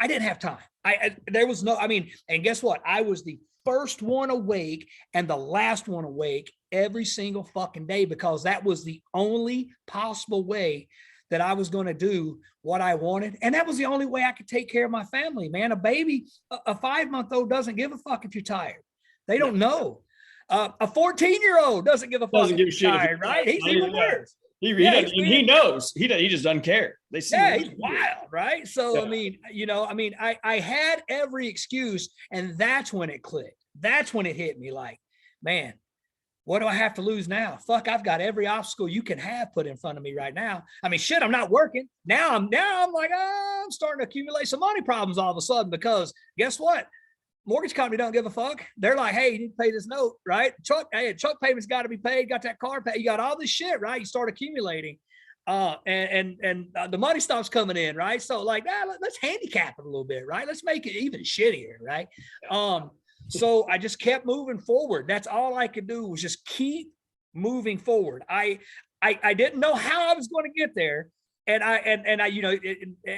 didn't have time. And guess what? I was the first one awake and the last one awake every single fucking day, because that was the only possible way that I was going to do what I wanted. And that was the only way I could take care of my family, man. A baby, a 5-month-old doesn't give a fuck if you're tired. They don't know. A 14-year-old doesn't give a fuck if you're tired, right? He's even worse. He knows. He just doesn't care. They see. Yeah, he's wild, right? So, yeah. I had every excuse, and that's when it clicked. That's when it hit me like, man, what do I have to lose now? Fuck, I've got every obstacle you can have put in front of me right now. I mean, shit, I'm not working. Now I'm like, I'm starting to accumulate some money problems all of a sudden, because guess what? Mortgage company don't give a fuck. They're like, hey, you need to pay this note, right? Truck payment's got to be paid. Got that car paid. You got all this shit, right? You start accumulating, and the money stops coming in, right? So like, let's handicap it a little bit, right? Let's make it even shittier, right? So I just kept moving forward. That's all I could do, was just keep moving forward. I didn't know how I was going to get there. And I, you know,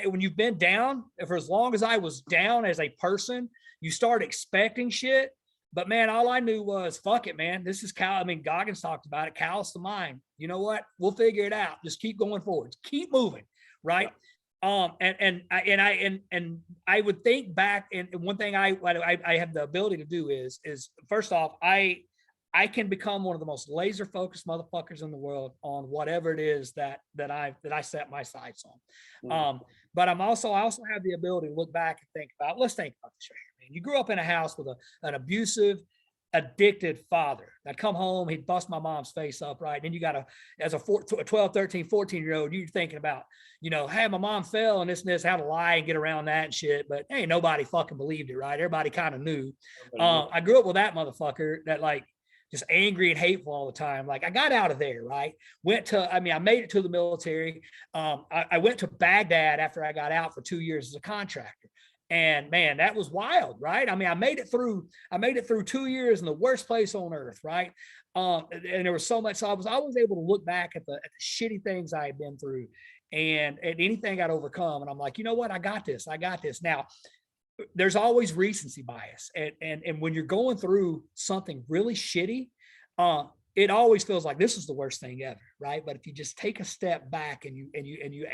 when you've been down for as long as I was down as a person, you start expecting shit. But man, all I knew was, fuck it, man. This is Goggins talked about it. Callous the mind. You know what? We'll figure it out. Just keep going forward. Keep moving. Right. And I would think back, and one thing I have the ability to do is first off, I can become one of the most laser focused motherfuckers in the world on whatever it is that I set my sights on. But I also have the ability to look back and think about, let's think about this right here, man. You grew up in a house with an abusive, addicted father. I'd come home, he'd bust my mom's face up, right? And you got as a 12, 13, 14-year-old, you're thinking about, you know, hey, my mom fell and this, how to lie and get around that and shit. But hey, nobody fucking believed it, right? Everybody kind of knew. I grew up with that motherfucker that like, just angry and hateful all the time. Like I got out of there, right? I made it to the military. I went to Baghdad after I got out for 2 years as a contractor. And man, that was wild, right? I mean, I made it through 2 years in the worst place on earth, right? And there was so much, so I was able to look back at the shitty things I had been through and anything I'd overcome. And I'm like, you know what? I got this. Now, there's always recency bias. And when you're going through something really shitty, it always feels like this is the worst thing ever, right? But if you just take a step back and you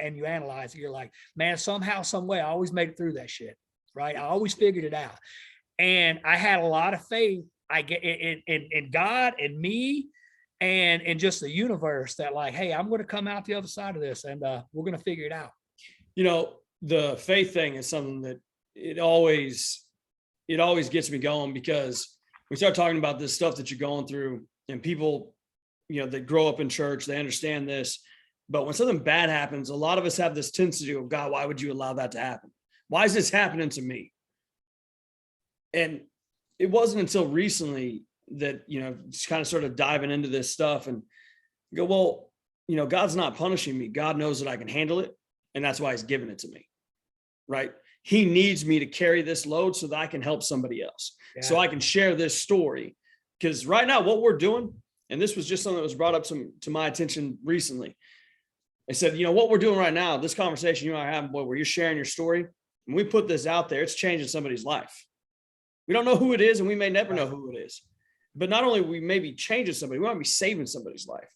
analyze it, you're like, man, somehow, some way, I always made it through that shit, right? I always figured it out. And I had a lot of faith in God and me and just the universe that like, hey, I'm going to come out the other side of this and we're going to figure it out. You know, the faith thing is something that it always gets me going, because we start talking about this stuff that you're going through, and people, you know, that grow up in church, they understand this. But when something bad happens, a lot of us have this tendency of, God, why would you allow that to happen? Why is this happening to me? And it wasn't until recently that, you know, just kind of sort of diving into this stuff and go, well, you know, God's not punishing me. God knows that I can handle it. And that's why he's giving it to me. Right. He needs me to carry this load so that I can help somebody else. Yeah. So I can share this story. Because right now what we're doing, and this was just something that was brought up to my attention recently. I said, you know, what we're doing right now, this conversation you and I are having, boy, where you're sharing your story, and we put this out there, it's changing somebody's life. We don't know who it is, and we may never know who it is. But not only we may be changing somebody, we might be saving somebody's life.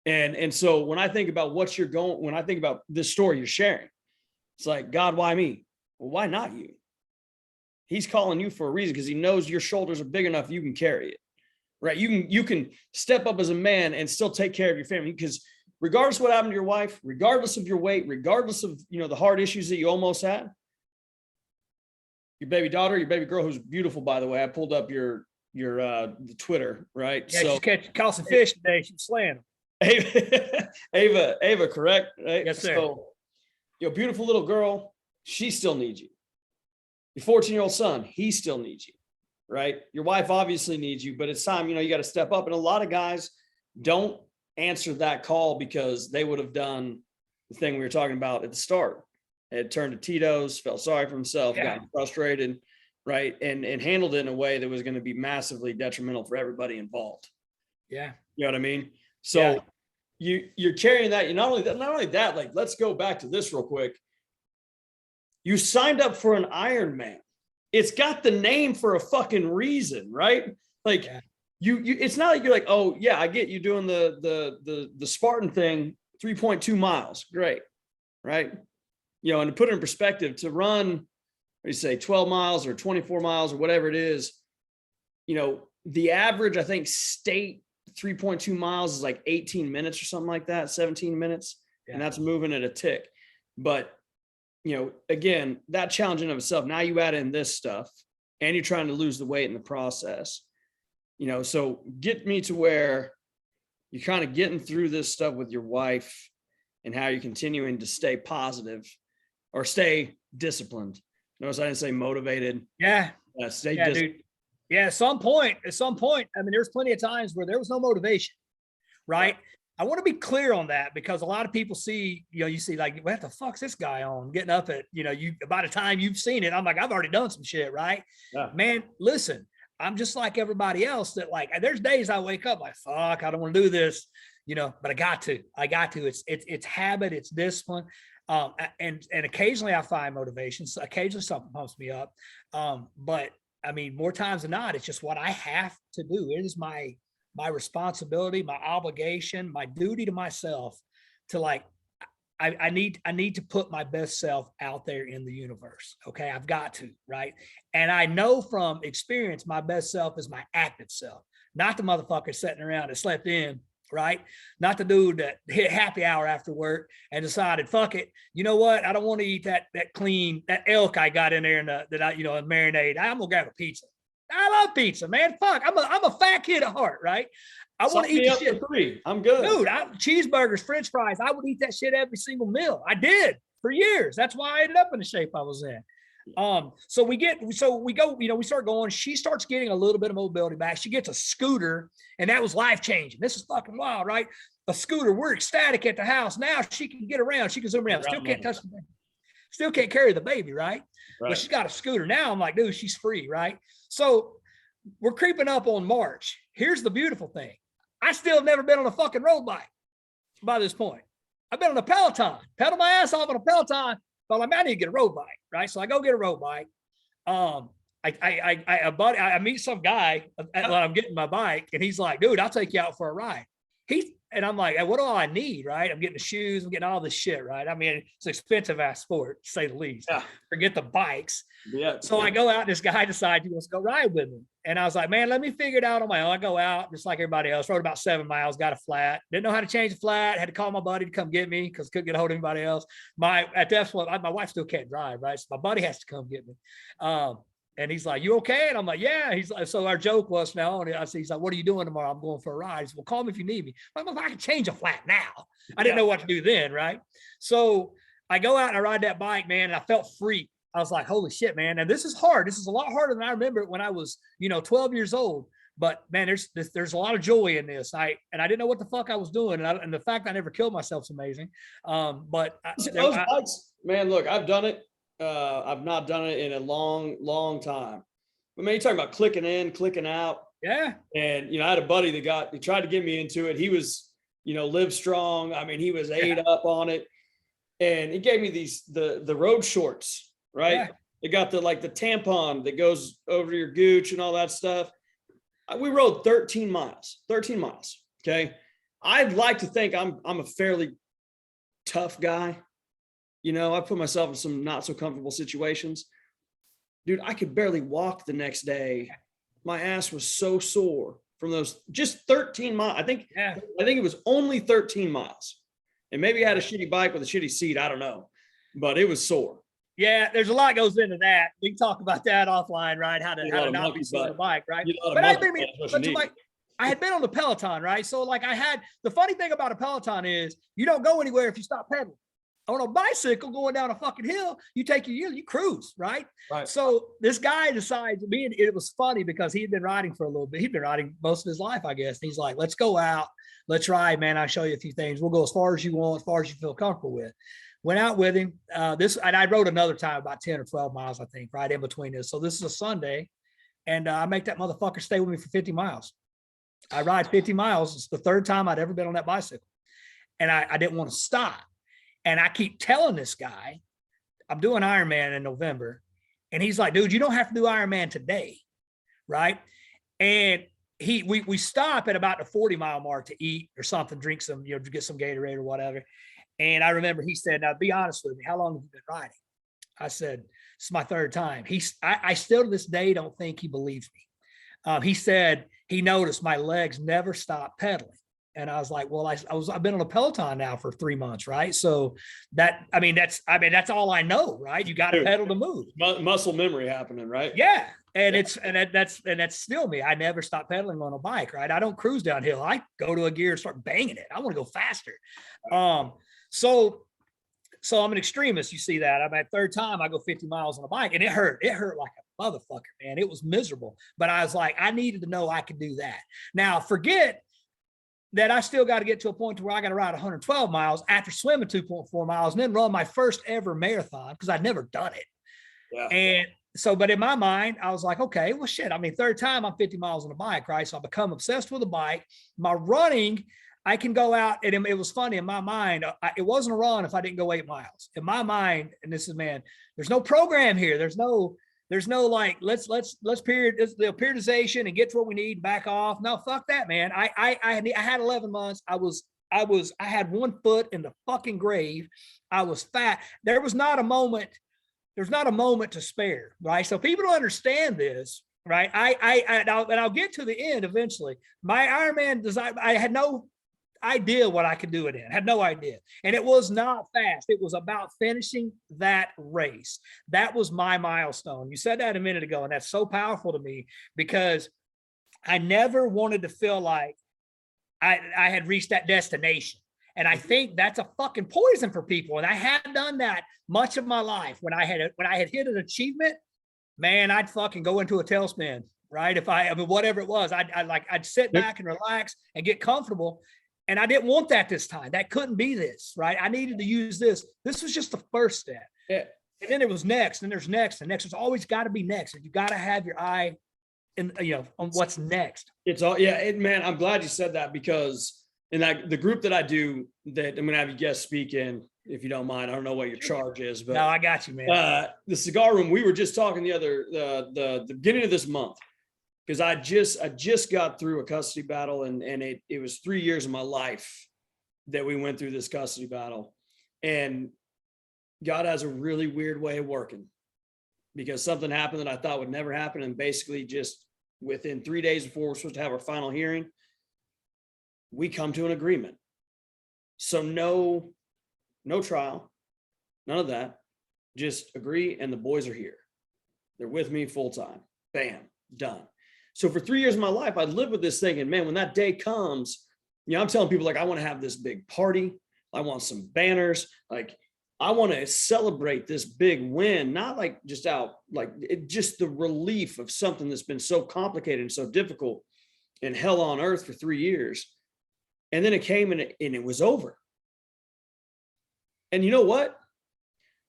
And so when I think about when I think about this story you're sharing, it's like, God, why me? Well, why not you? He's calling you for a reason, because he knows your shoulders are big enough you can carry it. Right? You can step up as a man and still take care of your family, because regardless of what happened to your wife, regardless of your weight, regardless of, you know, the hard issues that you almost had, your baby daughter, your baby girl, who's beautiful, by the way. I pulled up your the Twitter, right? Yeah, so, she's caught some fish today. She's slaying them. Ava, correct? Right? Yes, sir. So, you know, beautiful little girl, she still needs you. Your 14-year-old son, he still needs you, right? Your wife obviously needs you, but it's time, you know, you got to step up. And a lot of guys don't answer that call because they would have done the thing we were talking about at the start. Had turned to Tito's, felt sorry for himself, got frustrated, right? And handled it in a way that was going to be massively detrimental for everybody involved. Yeah. You know what I mean? So you're carrying that. Not only that, like, let's go back to this real quick. You signed up for an Ironman. It's got the name for a fucking reason, right? Like you it's not like you're like, oh yeah, I get you doing the Spartan thing, 3.2 miles. Great. Right. You know, and to put it in perspective, to run, what do you say, 12 miles or 24 miles or whatever it is, you know, the average, I think, state 3.2 miles is like 18 minutes or something like that, 17 minutes. Yeah. And that's moving at a tick. But, you know, again, that challenge in of itself, now you add in this stuff and you're trying to lose the weight in the process, you know, so get me to where you're kind of getting through this stuff with your wife and how you're continuing to stay positive or stay disciplined. Notice I didn't say motivated. Yeah. Stay disciplined. Dude. Yeah. At some point, I mean, there's plenty of times where there was no motivation, right? I want to be clear on that, because a lot of people see, you know, you see like, what the fuck's this guy on getting up at, you know, by the time you've seen it, I'm like, I've already done some shit, right? Yeah. Man, listen, I'm just like everybody else that, like, there's days I wake up like, fuck, I don't want to do this, you know, but I got to, it's habit, it's discipline. And occasionally I find motivation. So occasionally something pumps me up. But I mean, more times than not, it's just what I have to do. It is my responsibility, my obligation, my duty to myself to, like, I need to put my best self out there in the universe. Okay. I've got to, right. And I know from experience, my best self is my active self, not the motherfucker sitting around that slept in, right? Not the dude that hit happy hour after work and decided, fuck it. You know what? I don't want to eat that clean, that elk I got in there and that I, you know, and marinade. I'm going to grab a pizza. I love pizza, man. Fuck. I'm a fat kid at heart, right? I want to eat the shit. 3. I'm good. Dude, cheeseburgers, French fries. I would eat that shit every single meal. I did for years. That's why I ended up in the shape I was in. So we go, you know, we start going, she starts getting a little bit of mobility back. She gets a scooter, and that was life-changing. This is fucking wild, right? A scooter. We're ecstatic at the house. Now she can get around. She can zoom around. Still can't touch the baby. Still can't carry the baby, right? But she's got a scooter. Now I'm like, dude, she's free, right? So we're creeping up on March. Here's the beautiful thing. I still have never been on a fucking road bike by this point. I've been on a Peloton, pedal my ass off on a Peloton, but I need to get a road bike, right? So I go get a road bike. I meet some guy when I'm getting my bike, and he's like, dude, I'll take you out for a ride. And I'm like, what do I need, right? I'm getting the shoes, I'm getting all this shit, right? I mean, it's an expensive ass sport, to say the least. Yeah. Forget the bikes. Yeah. So I go out, and this guy decides he wants to go ride with me. And I was like, man, let me figure it out on my own. I go out just like everybody else, rode about 7 miles, got a flat, didn't know how to change the flat, had to call my buddy to come get me because couldn't get a hold of anybody else. At that point, my wife still can't drive, right? So my buddy has to come get me. And he's like, you okay? And I'm like, yeah. He's like, so our joke was now, and he's like, what are you doing tomorrow? I'm going for a ride. He said, well, call me if you need me. I'm like, I can change a flat now. I didn't know what to do then, right? So I go out and I ride that bike, man, and I felt free. I was like, holy shit, man. And this is hard. This is a lot harder than I remember it when I was, 12 years old. But man, there's a lot of joy in this. I didn't know what the fuck I was doing. And the fact I never killed myself is amazing. Those bikes, man, look, I've done it. I've not done it in a long, long time. But man, you're talking about clicking in, clicking out. Yeah. And, I had a buddy he tried to get me into it. He was, Live Strong. I mean, he was ate up on it. And he gave me the road shorts, right? Yeah. They got the tampon that goes over your gooch and all that stuff. We rode 13 miles. Okay. I'd like to think I'm a fairly tough guy. I put myself in some not so comfortable situations. Dude, I could barely walk the next day. My ass was so sore from those just 13 miles. I think it was only 13 miles. And maybe I had a shitty bike with a shitty seat. I don't know, but it was sore. Yeah, there's a lot goes into that. We can talk about that offline, right? How to not be sore on a bike, right? But I had been on the Peloton, right? So the funny thing about a Peloton is you don't go anywhere if you stop pedaling. On a bicycle going down a fucking hill, you take you cruise, right? Right. So this guy decides, it was funny because he'd been riding for a little bit. He'd been riding most of his life, I guess. And he's like, let's go out. Let's ride, man. I'll show you a few things. We'll go as far as you want, as far as you feel comfortable with. Went out with him. And I rode another time about 10 or 12 miles, I think, right in between this. So this is a Sunday. And I make that motherfucker stay with me for 50 miles. I ride 50 miles. It's the third time I'd ever been on that bicycle. And I didn't want to stop. And I keep telling this guy, I'm doing Ironman in November. And he's like, dude, you don't have to do Ironman today. Right. And we stop at about the 40-mile mark to eat or something, drink some, to get some Gatorade or whatever. And I remember he said, now be honest with me, how long have you been riding? I said, it's my third time. I still to this day don't think he believes me. He said he noticed my legs never stopped pedaling. And I was like, well, I've been on a Peloton now for 3 months. Right. So that's all I know, right? You got to pedal to move. Muscle memory happening. Right. Yeah. And that's still me. I never stop pedaling on a bike. Right. I don't cruise downhill. I go to a gear and start banging it. I want to go faster. So I'm an extremist. You see that. I'm at third time I go 50 miles on a bike and it hurt. It hurt like a motherfucker, man. It was miserable, but I was like, I needed to know I could do that. Now forget that I still got to get to a point to where I got to ride 112 miles after swimming 2.4 miles and then run my first ever marathon because I'd never done it. Yeah. And so, but in my mind, I was like, okay, well, shit. I mean, third time I'm 50 miles on a bike, right? So I become obsessed with a bike. My running, I can go out, and it was funny in my mind. It wasn't a run if I didn't go 8 miles. In my mind, and this is, man, there's no program here. There's no like, let's the periodization and get to what we need, back off. No, fuck that, man. I had 11 months. I had 1 foot in the fucking grave. I was fat. There's not a moment to spare, right? So people don't understand this, right? I'll get to the end eventually. My Ironman design, I had no idea what I could do it in. I had no idea. And it was not fast. It was about finishing that race. That was my milestone. You said that a minute ago, and that's so powerful to me because I never wanted to feel like I had reached that destination. And I think that's a fucking poison for people. And I had done that much of my life. When I had hit an achievement, man, I'd fucking go into a tailspin, right? Whatever it was, I'd sit back and relax and get comfortable. And I didn't want that this time. That couldn't be this, right? I needed to use this. This was just the first step. Yeah. And then it was next, and there's next, and next. There's always got to be next. And you got to have your eye in, on what's next. It's all, yeah, man, I'm glad you said that because in the group that I do, that I'm going to have you guest speak in, if you don't mind. I don't know what your charge is, but no, I got you, man. The cigar room, we were just talking the beginning of this month. Because I just got through a custody battle and it was 3 years of my life that we went through this custody battle. And God has a really weird way of working because something happened that I thought would never happen. And basically just within 3 days before we're supposed to have our final hearing, we come to an agreement. So no trial, none of that, just agree. And the boys are here. They're with me full time. Bam, done. So for 3 years of my life, I lived with this thing. And man, when that day comes, I'm telling people like, I want to have this big party. I want some banners. Like I want to celebrate this big win, not like just just the relief of something that's been so complicated and so difficult and hell on earth for 3 years. And then it came and it was over. And you know what?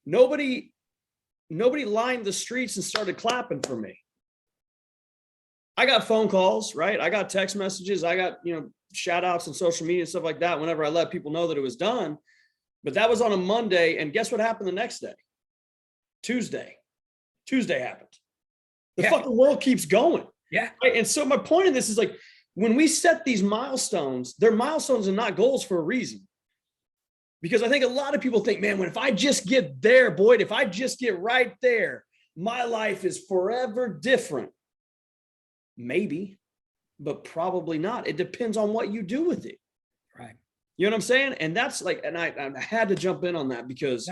Nobody lined the streets and started clapping for me. I got phone calls, right? I got text messages. I got, shout outs on social media and stuff like that whenever I let people know that it was done. But that was on a Monday. And guess what happened the next day? Tuesday happened. The fucking world keeps going. Yeah. Right? And so my point of this is like, when we set these milestones, they're milestones and not goals for a reason. Because I think a lot of people think, man, if I just get there, Boyd, if I just get right there, my life is forever different. Maybe, but probably not. It depends on what you do with it. Right. You know what I'm saying? And that's like, and I had to jump in on that because,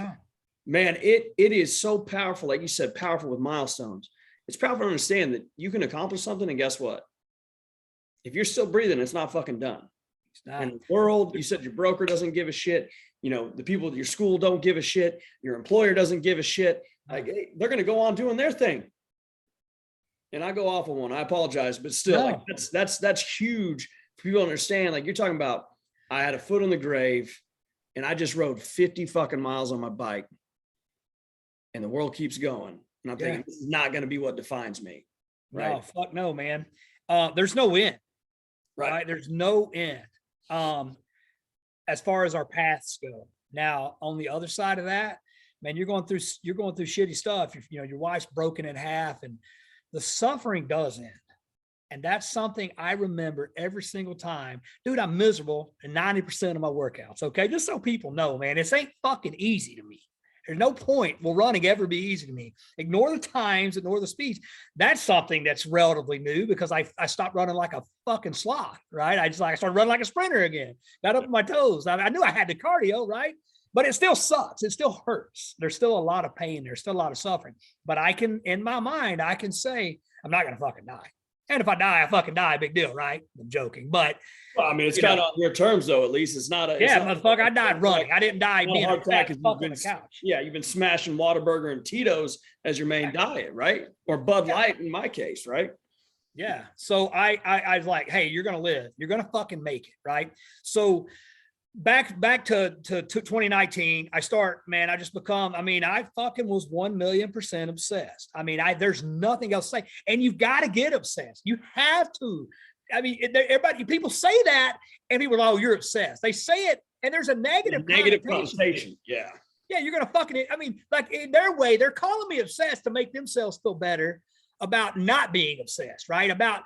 man, it is so powerful. Like you said, powerful with milestones. It's powerful to understand that you can accomplish something, and guess what? If you're still breathing, it's not fucking done. It's not. In the world, you said your broker doesn't give a shit. The people at your school don't give a shit. Your employer doesn't give a shit. Like, hey, they're going to go on doing their thing. And I go off on one. I apologize, but still, like, that's huge for people to understand. Like, you're talking about, I had a foot in the grave, and I just rode 50 fucking miles on my bike, and the world keeps going. And I'm thinking, this is not going to be what defines me. Right? No, fuck no, man. There's no end. Right? There's no end. As far as our paths go. Now, on the other side of that, man, you're going through shitty stuff. Your wife's broken in half, and the suffering does end. And that's something I remember every single time. Dude, I'm miserable in 90% of my workouts. Okay. Just so people know, man, this ain't fucking easy to me. There's no point will running ever be easy to me. Ignore the times, ignore the speeds. That's something that's relatively new because I stopped running like a fucking sloth, right? I started running like a sprinter again. Got up on my toes. I knew I had the cardio, right? But it still sucks. It still hurts. There's still a lot of pain. There's still a lot of suffering. But I can, in my mind, I can say, I'm not going to fucking die. And if I die, I fucking die. Big deal, right? I'm joking. But well, I mean, it's kind of on your terms, though. At least it's not a motherfucker. I died running. I didn't die being heart attack. On the couch. Yeah, you've been smashing Whataburger and Tito's as your main diet, right? Or Bud Light in my case, right? Yeah. So I was like, hey, you're gonna live. You're gonna fucking make it, right? So back to 2019, I just become, I fucking was 1,000,000% obsessed. There's nothing else to say. And you've got to get obsessed. You have to. People say that and people are, oh, you're obsessed. They say it and there's a negative connotation. Yeah. Yeah. You're going to fucking, like in their way, they're calling me obsessed to make themselves feel better about not being obsessed, right? About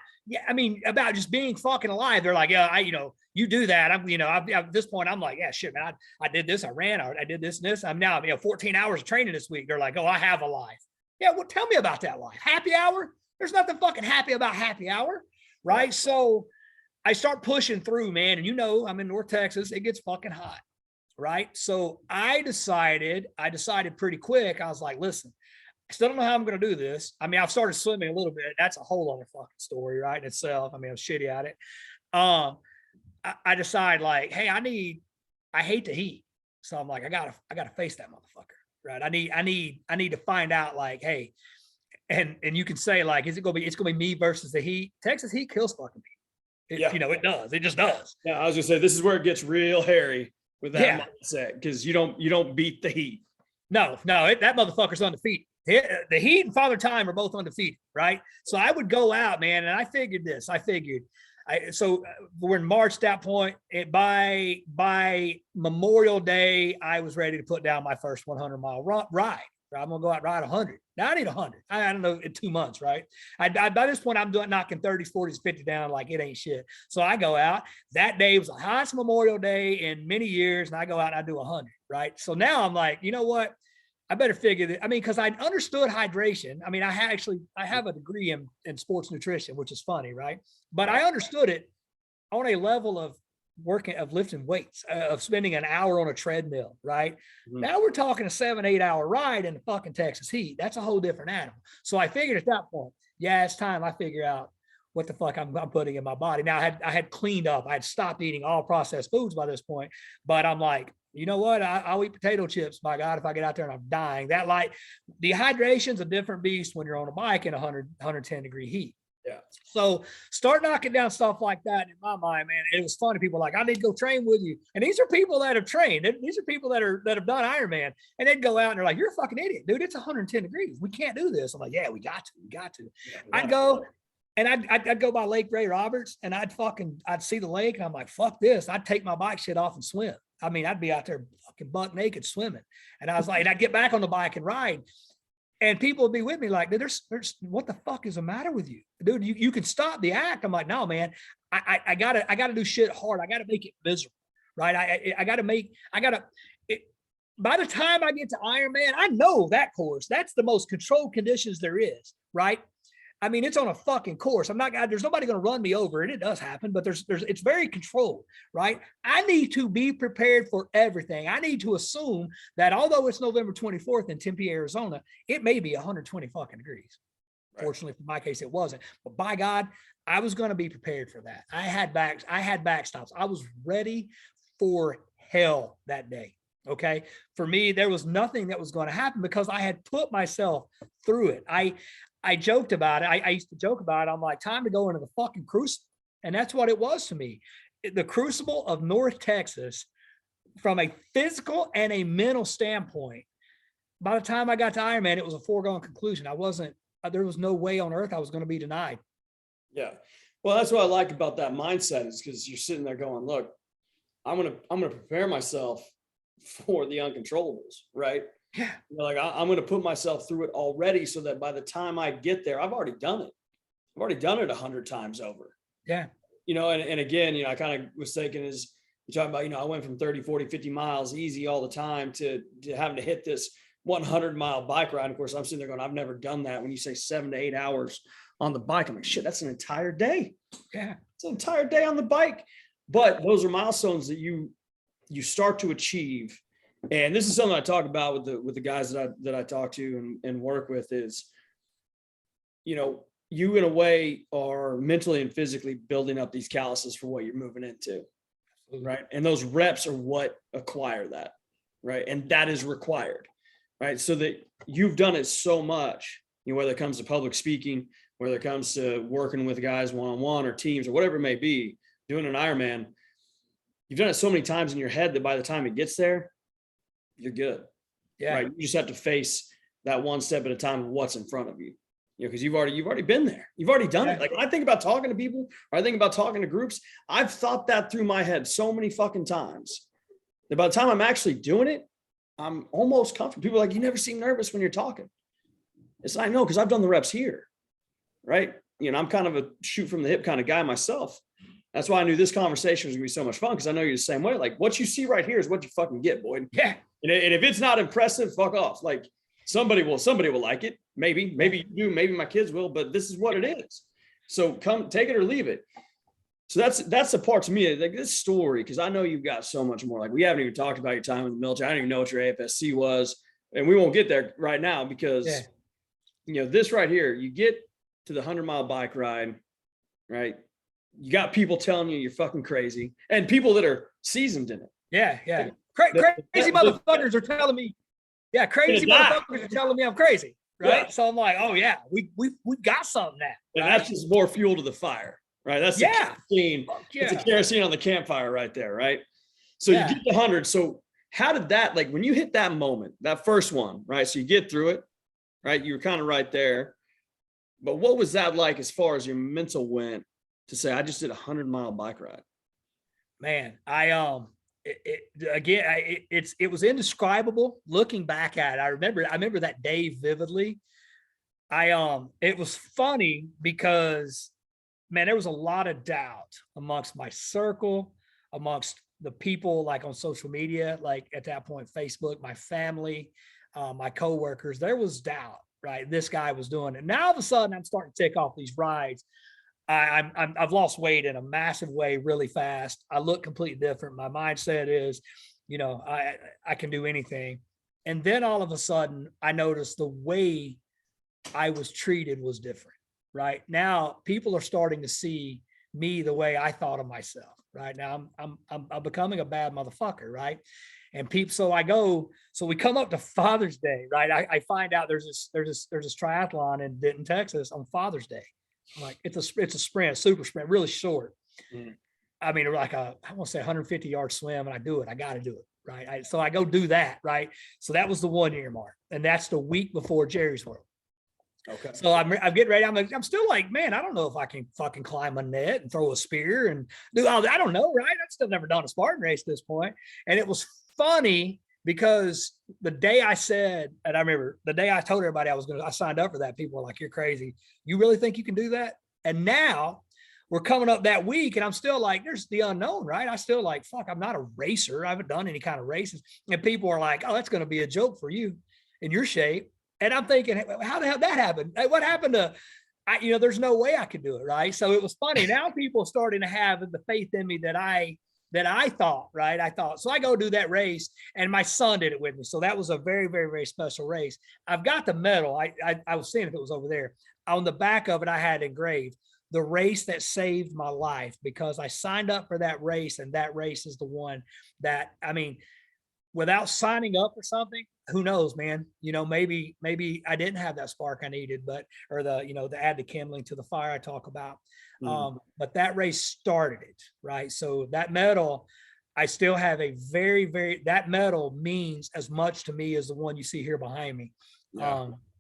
just being fucking alive. They're like, yeah, you do that. At this point, I'm like, yeah, shit, man, I did this. I ran, I did this and this. I'm now, 14 hours of training this week. They're like, oh, I have a life. Yeah. Well, tell me about that life. Happy hour. There's nothing fucking happy about happy hour. Right. So I start pushing through, man. And I'm in North Texas. It gets fucking hot. Right. So I decided pretty quick. I was like, listen, I still don't know how I'm going to do this. I've started swimming a little bit. That's a whole other fucking story, right? In itself. I'm shitty at it. I decide like, hey, I hate the heat. So I'm like, I gotta face that motherfucker. Right. I need to find out like, hey, and you can say like, it's gonna be me versus the heat. Texas heat kills fucking people. It does. It just does. Yeah. I was gonna say, this is where it gets real hairy with that mindset. Cause you don't beat the heat. No, that motherfucker's undefeated. The Heat and Father Time are both undefeated, right? So I would go out, man, and I figured this. So we're in March at that point. By Memorial Day, I was ready to put down my first 100-mile ride. I'm gonna go out and ride 100. Now I need 100. I don't know, in 2 months, right? By this point, I'm knocking 30s, 40s, 50 down like it ain't shit. So I go out. That day was the highest Memorial Day in many years, and I go out and I do 100, right? So now I'm like, you know what? I better figure that. Because I understood hydration. I have a degree in sports nutrition, which is funny, right? But I understood it on a level of lifting weights, of spending an hour on a treadmill, right? Mm-hmm. Now we're talking a 7-8 hour ride in the fucking Texas heat. That's a whole different animal. So I figured at that point, yeah, it's time I figure out what the fuck I'm putting in my body. Now I had cleaned up. I had stopped eating all processed foods by this point, but I'm like, You know what? I'll eat potato chips, by God, if I get out there and I'm dying. That light dehydration's a different beast when you're on a bike in 110-degree heat. Yeah. So start knocking down stuff like that. In my mind, man, it was funny. People like, I need to go train with you. And these are people that have trained. These are people that have done Ironman, and they'd go out and they're like, you're a fucking idiot, dude. It's 110 degrees. We can't do this. I'm like, yeah, we got to. Yeah, I'd go and I'd go by Lake Ray Roberts, and I'd see the lake, and I'm like, fuck this. I'd take my bike shit off and swim. I mean, I'd be out there fucking buck naked swimming. And I was like, and I'd get back on the bike and ride. And people would be with me like, dude, there's what the fuck is the matter with you? Dude, you can stop the act. I'm like, no, man, I gotta do shit hard. I gotta make it miserable, right? By the time I get to Ironman, I know that course, that's the most controlled conditions there is, right? I mean, it's on a fucking course. There's nobody going to run me over, and it does happen, but it's very controlled, right? I need to be prepared for everything. I need to assume that although it's November 24th in Tempe, Arizona, it may be 120 fucking degrees. Right. Fortunately, for my case, it wasn't. But by God, I was going to be prepared for that. I had backstops. I was ready for hell that day. Okay. For me, there was nothing that was going to happen because I had put myself through it. I joked about it. I used to joke about it. I'm like, time to go into the fucking crucible. And that's what it was to me. The crucible of North Texas, from a physical and a mental standpoint. By the time I got to Ironman, it was a foregone conclusion. There was no way on earth I was going to be denied. Yeah. Well, that's what I like about that mindset, is because you're sitting there going, look, I'm going to prepare myself for the uncontrollables, right? Yeah. Like I'm going to put myself through it already, so that by the time I get there, I've already done it. I've already done it 100 times over. Yeah. And again, I kind of was thinking, is you're talking about, I went from 30, 40, 50 miles easy all the time to having to hit this 100-mile bike ride. Of course, I'm sitting there going, I've never done that. When you say 7 to 8 hours on the bike, I'm like, shit, that's an entire day. Yeah. It's an entire day on the bike. But those are milestones that you start to achieve. And this is something I talk about with the guys that I talk to and work with, is, you in a way are mentally and physically building up these calluses for what you're moving into. Right. And those reps are what acquire that. Right. And that is required. Right. So that you've done it so much, whether it comes to public speaking, whether it comes to working with guys one-on-one or teams or whatever it may be, doing an Ironman, you've done it so many times in your head that by the time it gets there, you're good. Yeah. Right. You just have to face that one step at a time of what's in front of you. Because you've already been there. You've already done it. Like when I think about talking to people, or I think about talking to groups, I've thought that through my head so many fucking times that by the time I'm actually doing it, I'm almost comfortable. People are like, you never seem nervous when you're talking. It's like, no, because I've done the reps here. Right. I'm kind of a shoot from the hip kind of guy myself. That's why I knew this conversation was gonna be so much fun, because I know you're the same way. Like what you see right here is what you fucking get, boy. Yeah. And if it's not impressive, fuck off. Like somebody will like it. Maybe you do, maybe my kids will, but this is what it is. So come take it or leave it. So that's the part to me, like this story, because I know you've got so much more. Like we haven't even talked about your time in the military. I don't even know what your AFSC was, and we won't get there right now because this right here, you get to the 100-mile bike ride, right? You got people telling you you're fucking crazy, and people that are seasoned in it. Yeah, yeah. Crazy motherfuckers are telling me. Yeah, crazy motherfuckers are telling me I'm crazy, right? Yeah. So I'm like, oh yeah, we got something now. And right? That's just more fuel to the fire, right? That's the kerosene. It's a kerosene on the campfire right there, right? So you get to 100. So how did that, like when you hit that moment, that first one, right? So you get through it, right? You were kind of right there. But what was that like as far as your mental went to say, I just did a 100-mile bike ride? Man, it was indescribable looking back at it. I remember that day vividly. It was funny because, man, there was a lot of doubt amongst my circle, amongst the people like on social media, like at that point, Facebook, my family, my coworkers. There was doubt, right? This guy was doing it. Now all of a sudden I'm starting to take off these rides. I've lost weight in a massive way really fast. I look completely different. My mindset is, I can do anything. And then all of a sudden I noticed the way I was treated was different. Right now, people are starting to see me the way I thought of myself. Right now, I'm becoming a bad motherfucker. Right. And people, so we come up to Father's Day, right? I find out there's this triathlon in Denton, Texas on Father's Day. I'm like, it's a sprint, super sprint, really short. Mm. I mean, like I want to say 150-yard swim, and I do it. I got to do it, right? So I go do that, right? So that was the 1 year mark, and that's the week before Jerry's World. Okay. So I'm getting ready. I'm still like, man, I don't know if I can fucking climb a net and throw a spear and do all that. I don't know, right? I've still never done a Spartan race at this point. And it was funny because the day I said, and I remember the day I told everybody I signed up for that, people were like, you're crazy. You really think you can do that? And now we're coming up that week and I'm still like, there's the unknown, right? I still like, fuck, I'm not a racer. I haven't done any kind of races. And people are like, oh, that's going to be a joke for you in your shape. And I'm thinking, how the hell that happened? What happened to, there's no way I could do it, right? So it was funny. Now people are starting to have the faith in me that I thought, right? So I go do that race and my son did it with me. So that was a very, very, very special race. I've got the medal. I was seeing if it was over there. On the back of it, I had engraved the race that saved my life because I signed up for that race. And that race is the one that, without signing up for something, who knows, man, maybe I didn't have that spark I needed, to add the kindling to the fire I talk about. But that race started it, right? So that medal, I still have a very, very, that medal means as much to me as the one you see here behind me,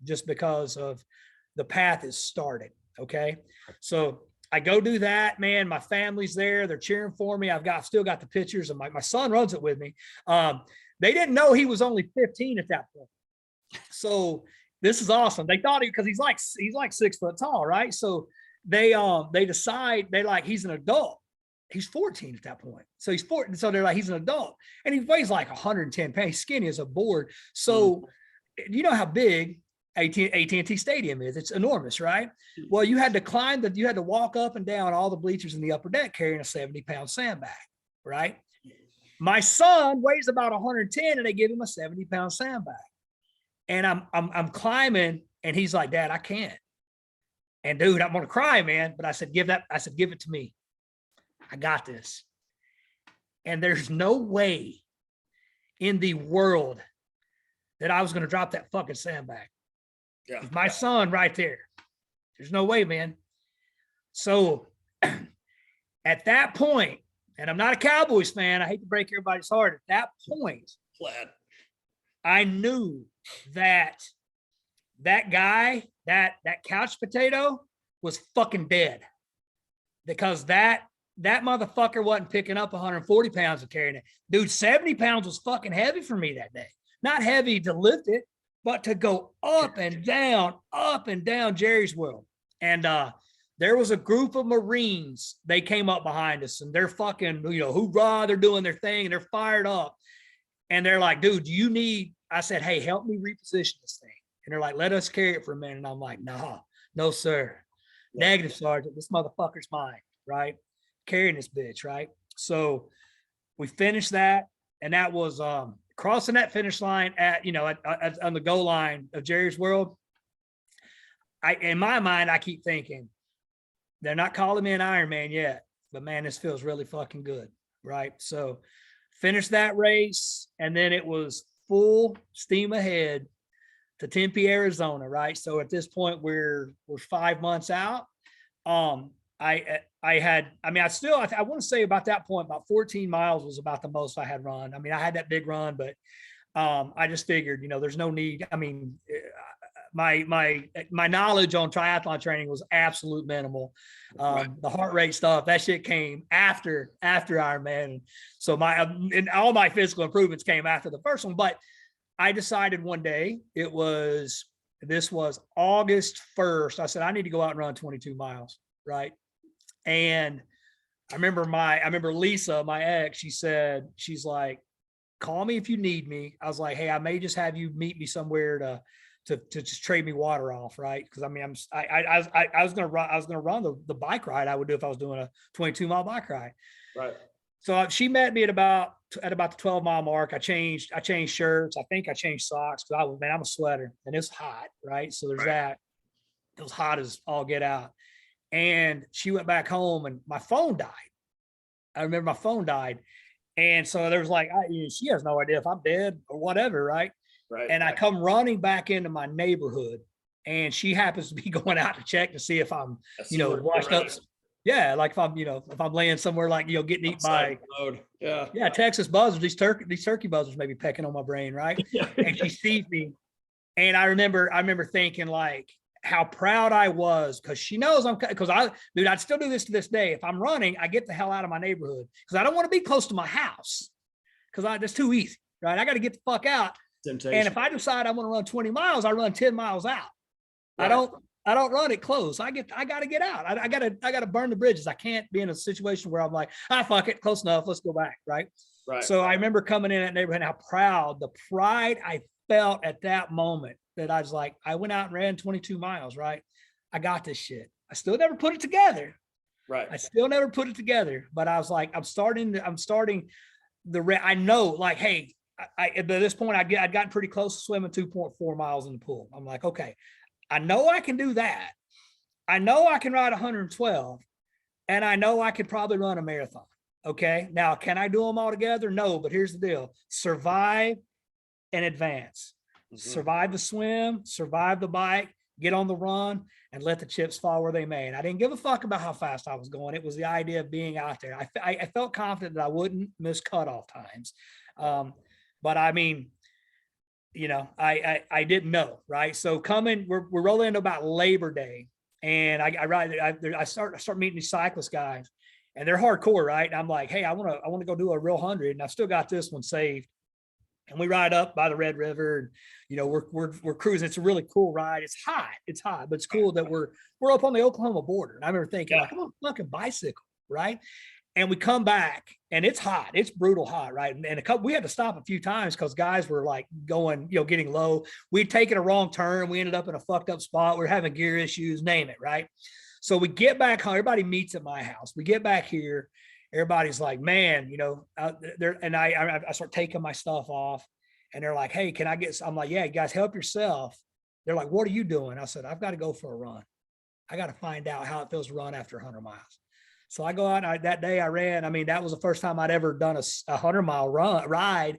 just because of the path is started. Okay. So I go do that, man. My family's there. They're cheering for me. Still got the pictures, and my son runs it with me. They didn't know he was only 15 at that point. So this is awesome. They thought because he's like 6 foot tall, right? So they decide he's an adult. He's 14 at that point. So he's 14. So they're like, he's an adult, and he weighs like 110 pounds. He's skinny as a board. So you know how big AT&T Stadium is. It's enormous, right? Well, you had to walk up and down all the bleachers in the upper deck carrying a 70-pound sandbag, right? My son weighs about 110 and they give him a 70-pound sandbag. And I'm climbing and he's like, Dad, I can't. And dude, I'm going to cry, man. But I said, give it to me. I got this. And there's no way in the world that I was going to drop that fucking sandbag. Yeah. My son right there. There's no way, man. So at that point, and I'm not a Cowboys fan, I hate to break everybody's heart. At that point, I knew that guy, that couch potato was fucking dead, because that motherfucker wasn't picking up 140 pounds of carrying it. Dude, 70 pounds was fucking heavy for me that day. Not heavy to lift it, but to go up and down Jerry's World. And there was a group of Marines. They came up behind us and they're fucking, hoorah, they're doing their thing and they're fired up. And they're like, dude, I said, hey, help me reposition this thing. And they're like, let us carry it for a minute. And I'm like, no, sir. Negative, Sergeant. This motherfucker's mine, right? Carrying this bitch, right? So we finished that. And that was crossing that finish line on the goal line of Jerry's World. In my mind, I keep thinking, they're not calling me an Ironman yet, but man, this feels really fucking good, right? So finished that race, and then it was full steam ahead to Tempe, Arizona, right? So at this point, we're 5 months out. I want to say about that point, about 14 miles was about the most I had run. I had that big run, but I just figured, there's no need. My knowledge on triathlon training was absolute minimal. The heart rate stuff, that shit came after Ironman. So all my physical improvements came after the first one. But I decided one day, this was August 1st. I said, I need to go out and run 22 miles. Right. And I remember Lisa, my ex, she's like, call me if you need me. I was like, hey, I may just have you meet me somewhere to just trade me water off, right? Because I was gonna run the bike ride I would do if I was doing a 22-mile bike ride. Right. So she met me at about the 12-mile mark. I changed shirts. I think I changed socks because I'm a sweater and it's hot, right? So there's that. It was hot as all get out. And she went back home and my phone died. I remember my phone died. And so there was like, she has no idea if I'm dead or whatever, right? Right. And I come running back into my neighborhood, and she happens to be going out to check to see if I'm, washed up. Yeah, like if I'm laying somewhere like getting eaten by Texas buzzards, these turkey buzzards may be pecking on my brain, right? And she sees me, and I remember thinking like how proud I was, because she knows I'd still do this to this day. If I'm running, I get the hell out of my neighborhood because I don't want to be close to my house because that's too easy, right? I got to get the fuck out. Temptation. And if I decide I want to run 20 miles, I run 10 miles out. Right. I don't run it close. I got to get out. I got to burn the bridges. I can't be in a situation where I'm like, fuck it, close enough. Let's go back. Right. So I remember coming in that neighborhood, how the pride I felt at that moment, that I was like, I went out and ran 22 miles. Right. I got this shit. I still never put it together. Right. I still never put it together, but I was like, I know, like, hey, at this point, I'd gotten pretty close to swimming 2.4 miles in the pool. I'm like, okay, I know I can do that. I know I can ride 112, and I know I could probably run a marathon. Okay. Now, can I do them all together? No, but here's the deal: survive and advance. Mm-hmm. Survive the swim, survive the bike, get on the run, and let the chips fall where they may. And I didn't give a fuck about how fast I was going. It was the idea of being out there. I felt confident that I wouldn't miss cutoff times. But I mean, I didn't know, right? So we're rolling into about Labor Day, and I start meeting these cyclist guys, and they're hardcore, right? And I'm like, hey, I want to go do a real 100, and I've still got this one saved. And we ride up by the Red River, and we're cruising. It's a really cool ride. It's hot, but it's cool that we're up on the Oklahoma border. And I remember thinking, like, I'm on a fucking bicycle, right? And we come back, and it's hot. It's brutal hot, right? And we had to stop a few times because guys were like going, getting low. We'd taken a wrong turn. We ended up in a fucked up spot. We were having gear issues, name it, right? So we get back home. Everybody meets at my house. We get back here. Everybody's like, man, and I start taking my stuff off, and they're like, hey, can I get? I'm like, yeah, you guys help yourself. They're like, what are you doing? I said, I've got to go for a run. I got to find out how it feels to run after 100 miles. So I go out, and that day I ran. I mean, that was the first time I'd ever done a 100-mile ride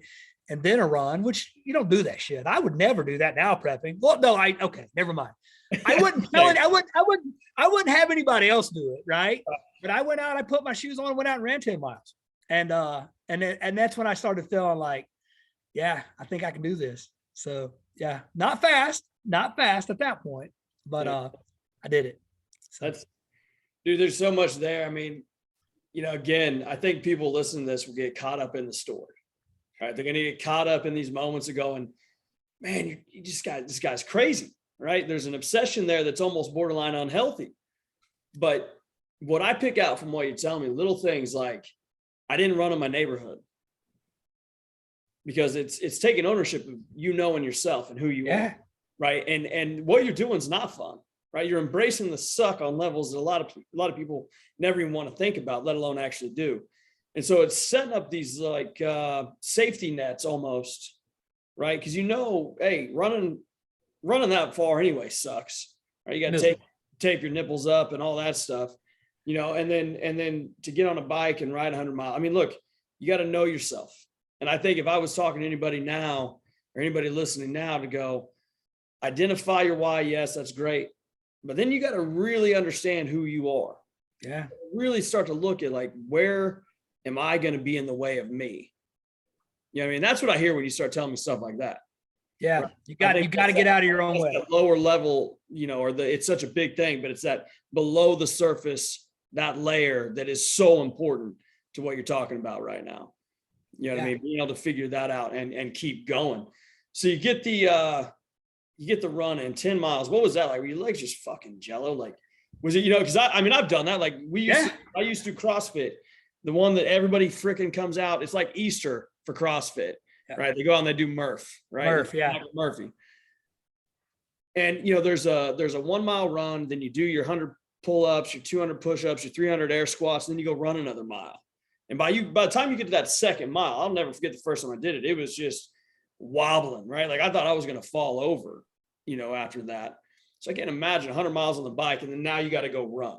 and then a run, which you don't do that shit. I would never do that now prepping. Well, no, okay, never mind. I wouldn't have anybody else do it, right? But I went out, I put my shoes on, went out and ran 10 miles. And that's when I started feeling like, yeah, I think I can do this. So yeah, not fast at that point, but I did it. So. Dude, there's so much there. I mean, again, I think people listening to this will get caught up in the story, right? They're going to get caught up in these moments of going, man, this guy's crazy, right? There's an obsession there that's almost borderline unhealthy. But what I pick out from what you're telling me, little things like I didn't run in my neighborhood, because it's taking ownership of and yourself and who you are, right? And what you're doing is not fun. Right, you're embracing the suck on levels that a lot of people never even want to think about, let alone actually do. And so it's setting up these like safety nets almost, right? Because hey, running that far anyway sucks. Right, you got to tape your nipples up and all that stuff, and then to get on a bike and ride 100 miles. I mean, look, you got to know yourself. And I think if I was talking to anybody now or anybody listening now to go, identify your why. Yes, that's great. But then you got to really understand who you are. Yeah. Really start to look at like, where am I going to be in the way of me? I mean, that's what I hear when you start telling me stuff like that. Yeah. Right? You got to get out of your own way. Lower level, it's such a big thing, but it's that below the surface, that layer that is so important to what you're talking about right now. What I mean? Being able to figure that out and keep going. So you get the run in 10 miles. What was that like? Were your legs just fucking jello? Like, was it, because I've done that. Like I used to do CrossFit, the one that everybody freaking comes out. It's like Easter for CrossFit, right? They go out and they do Murph, right? Murphy. And, there's a 1 mile run. Then you do your 100 pull-ups, your 200 push-ups, your 300 air squats. Then you go run another mile. And by the time you get to that second mile, I'll never forget the first time I did it. It was just wobbling, right? Like I thought I was going to fall over, after that. So I can't imagine 100 miles on the bike, and then now you got to go run.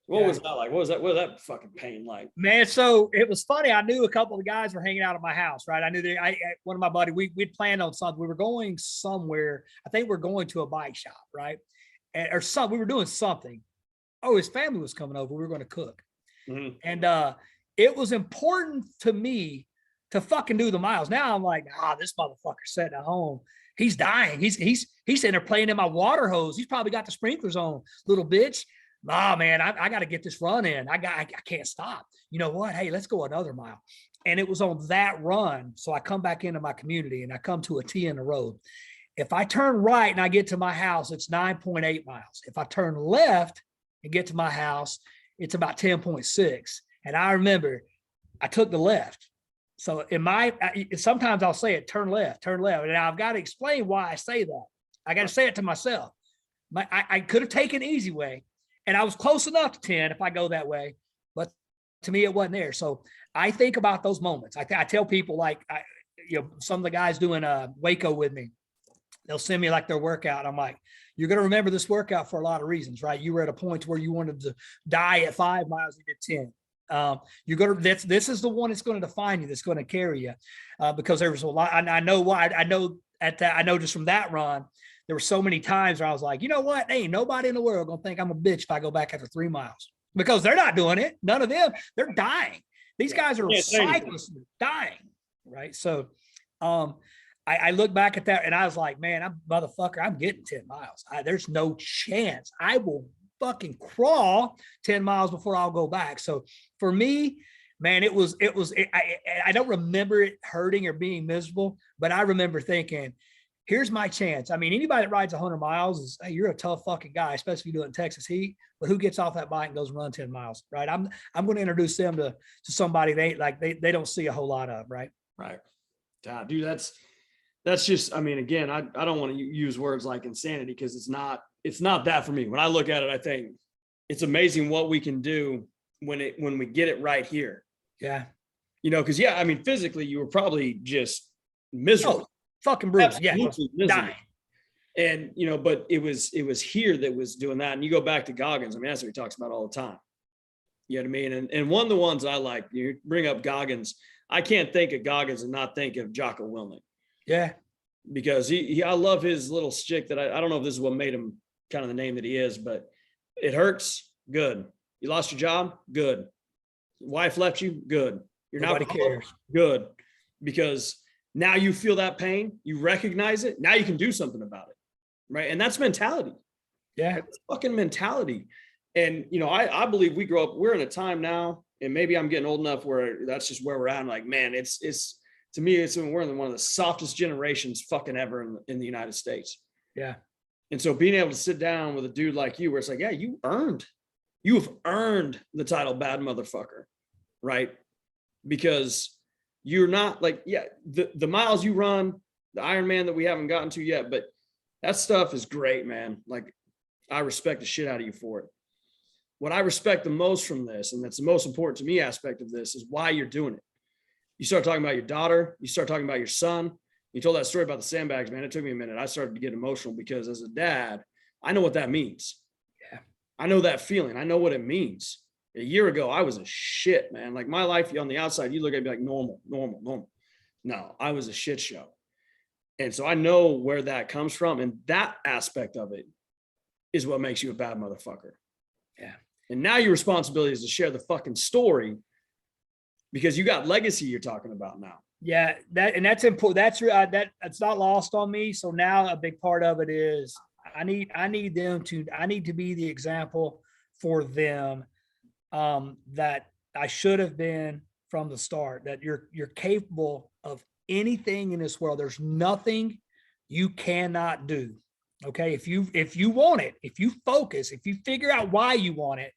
What was that like? What was that fucking pain like? Man, so it was funny. I knew a couple of the guys were hanging out at my house, right? I knew one of my buddies, we'd planned on something. We were going somewhere. I think we're going to a bike shop, right? We were doing something. Oh, his family was coming over. We were going to cook. Mm-hmm. And it was important to me to fucking do the miles. Now I'm like, this motherfucker's sitting at home. He's dying. He's sitting there playing in my water hose. He's probably got the sprinklers on, little bitch. Man, I got to get this run in. I can't stop. You know what? Hey, let's go another mile. And it was on that run. So I come back into my community and I come to a T in the road. If I turn right and I get to my house, it's 9.8 miles. If I turn left and get to my house, it's about 10.6. And I remember I took the left. So sometimes I'll say it, turn left. And I've got to explain why I say that. I got to say it to myself. I could have taken the easy way. And I was close enough to 10 if I go that way, but to me, it wasn't there. So I think about those moments. I tell people some of the guys doing Waco with me, they'll send me like their workout. I'm like, you're going to remember this workout for a lot of reasons, right? You were at a point where you wanted to die at 5 miles, you did 10. This is the one that's going to define you, that's going to carry you, because there was a lot. I know why. I know just from that run, there were so many times where I was like, you know what? Ain't nobody in the world going to think I'm a bitch if I go back after 3 miles, because they're not doing it. None of them, they're dying. These guys are cyclists dying. Right. So, I look back at that and I was like, man, I'm getting 10 miles. There's no chance I will fucking crawl 10 miles before I'll go back. So for me, man, I don't remember it hurting or being miserable, but I remember thinking, here's my chance. I mean, anybody that rides 100 miles hey, you're a tough fucking guy, especially if you do it in Texas heat, but who gets off that bike and goes run 10 miles, right? I'm going to introduce them to somebody they don't see a whole lot of, right? Right. Dude, that's just, I mean, again, I don't want to use words like insanity, because it's not that for me. When I look at it, I think it's amazing what we can do when we get it right here. Yeah. Because I mean, physically you were probably just miserable. Oh, fucking bruised. Yeah. Dying. And, but it was here that was doing that. And you go back to Goggins. I mean, that's what he talks about all the time. You know what I mean? And one of the ones I like, you bring up Goggins. I can't think of Goggins and not think of Jocko Willink. Yeah. Because I love his little stick that I don't know if this is what made him kind of the name that he is, but it hurts. Good. You lost your job. Good. Wife left you. Good. You're not cares. Good. Because now you feel that pain. You recognize it. Now you can do something about it. Right. And that's mentality. Yeah. It's fucking mentality. And, I believe we grow up, we're in a time now, and maybe I'm getting old enough where that's just where we're at. I'm like, man, it's to me, we're in one of the softest generations fucking ever in the United States. Yeah. And so being able to sit down with a dude like you, where it's like, yeah, you've earned the title bad motherfucker. Right. Because you're not like, the miles you run, the Ironman that we haven't gotten to yet, but that stuff is great, man. Like, I respect the shit out of you for it. What I respect the most from this, and that's the most important to me aspect of this, is why you're doing it. You start talking about your daughter, you start talking about your son. You told that story about the sandbags, man. It took me a minute. I started to get emotional because as a dad, I know what that means. Yeah. I know that feeling. I know what it means. A year ago, I was a shit, man. Like, my life on the outside, you look at me like normal. No, I was a shit show. And so I know where that comes from. And that aspect of it is what makes you a bad motherfucker. Yeah. And now your responsibility is to share the fucking story, because you got legacy you're talking about now. Yeah, that's important. That's not lost on me. So now a big part of it is I need to be the example for them, that I should have been from the start, that you're capable of anything in this world. There's nothing you cannot do. Okay. If you want it, if you focus, if you figure out why you want it,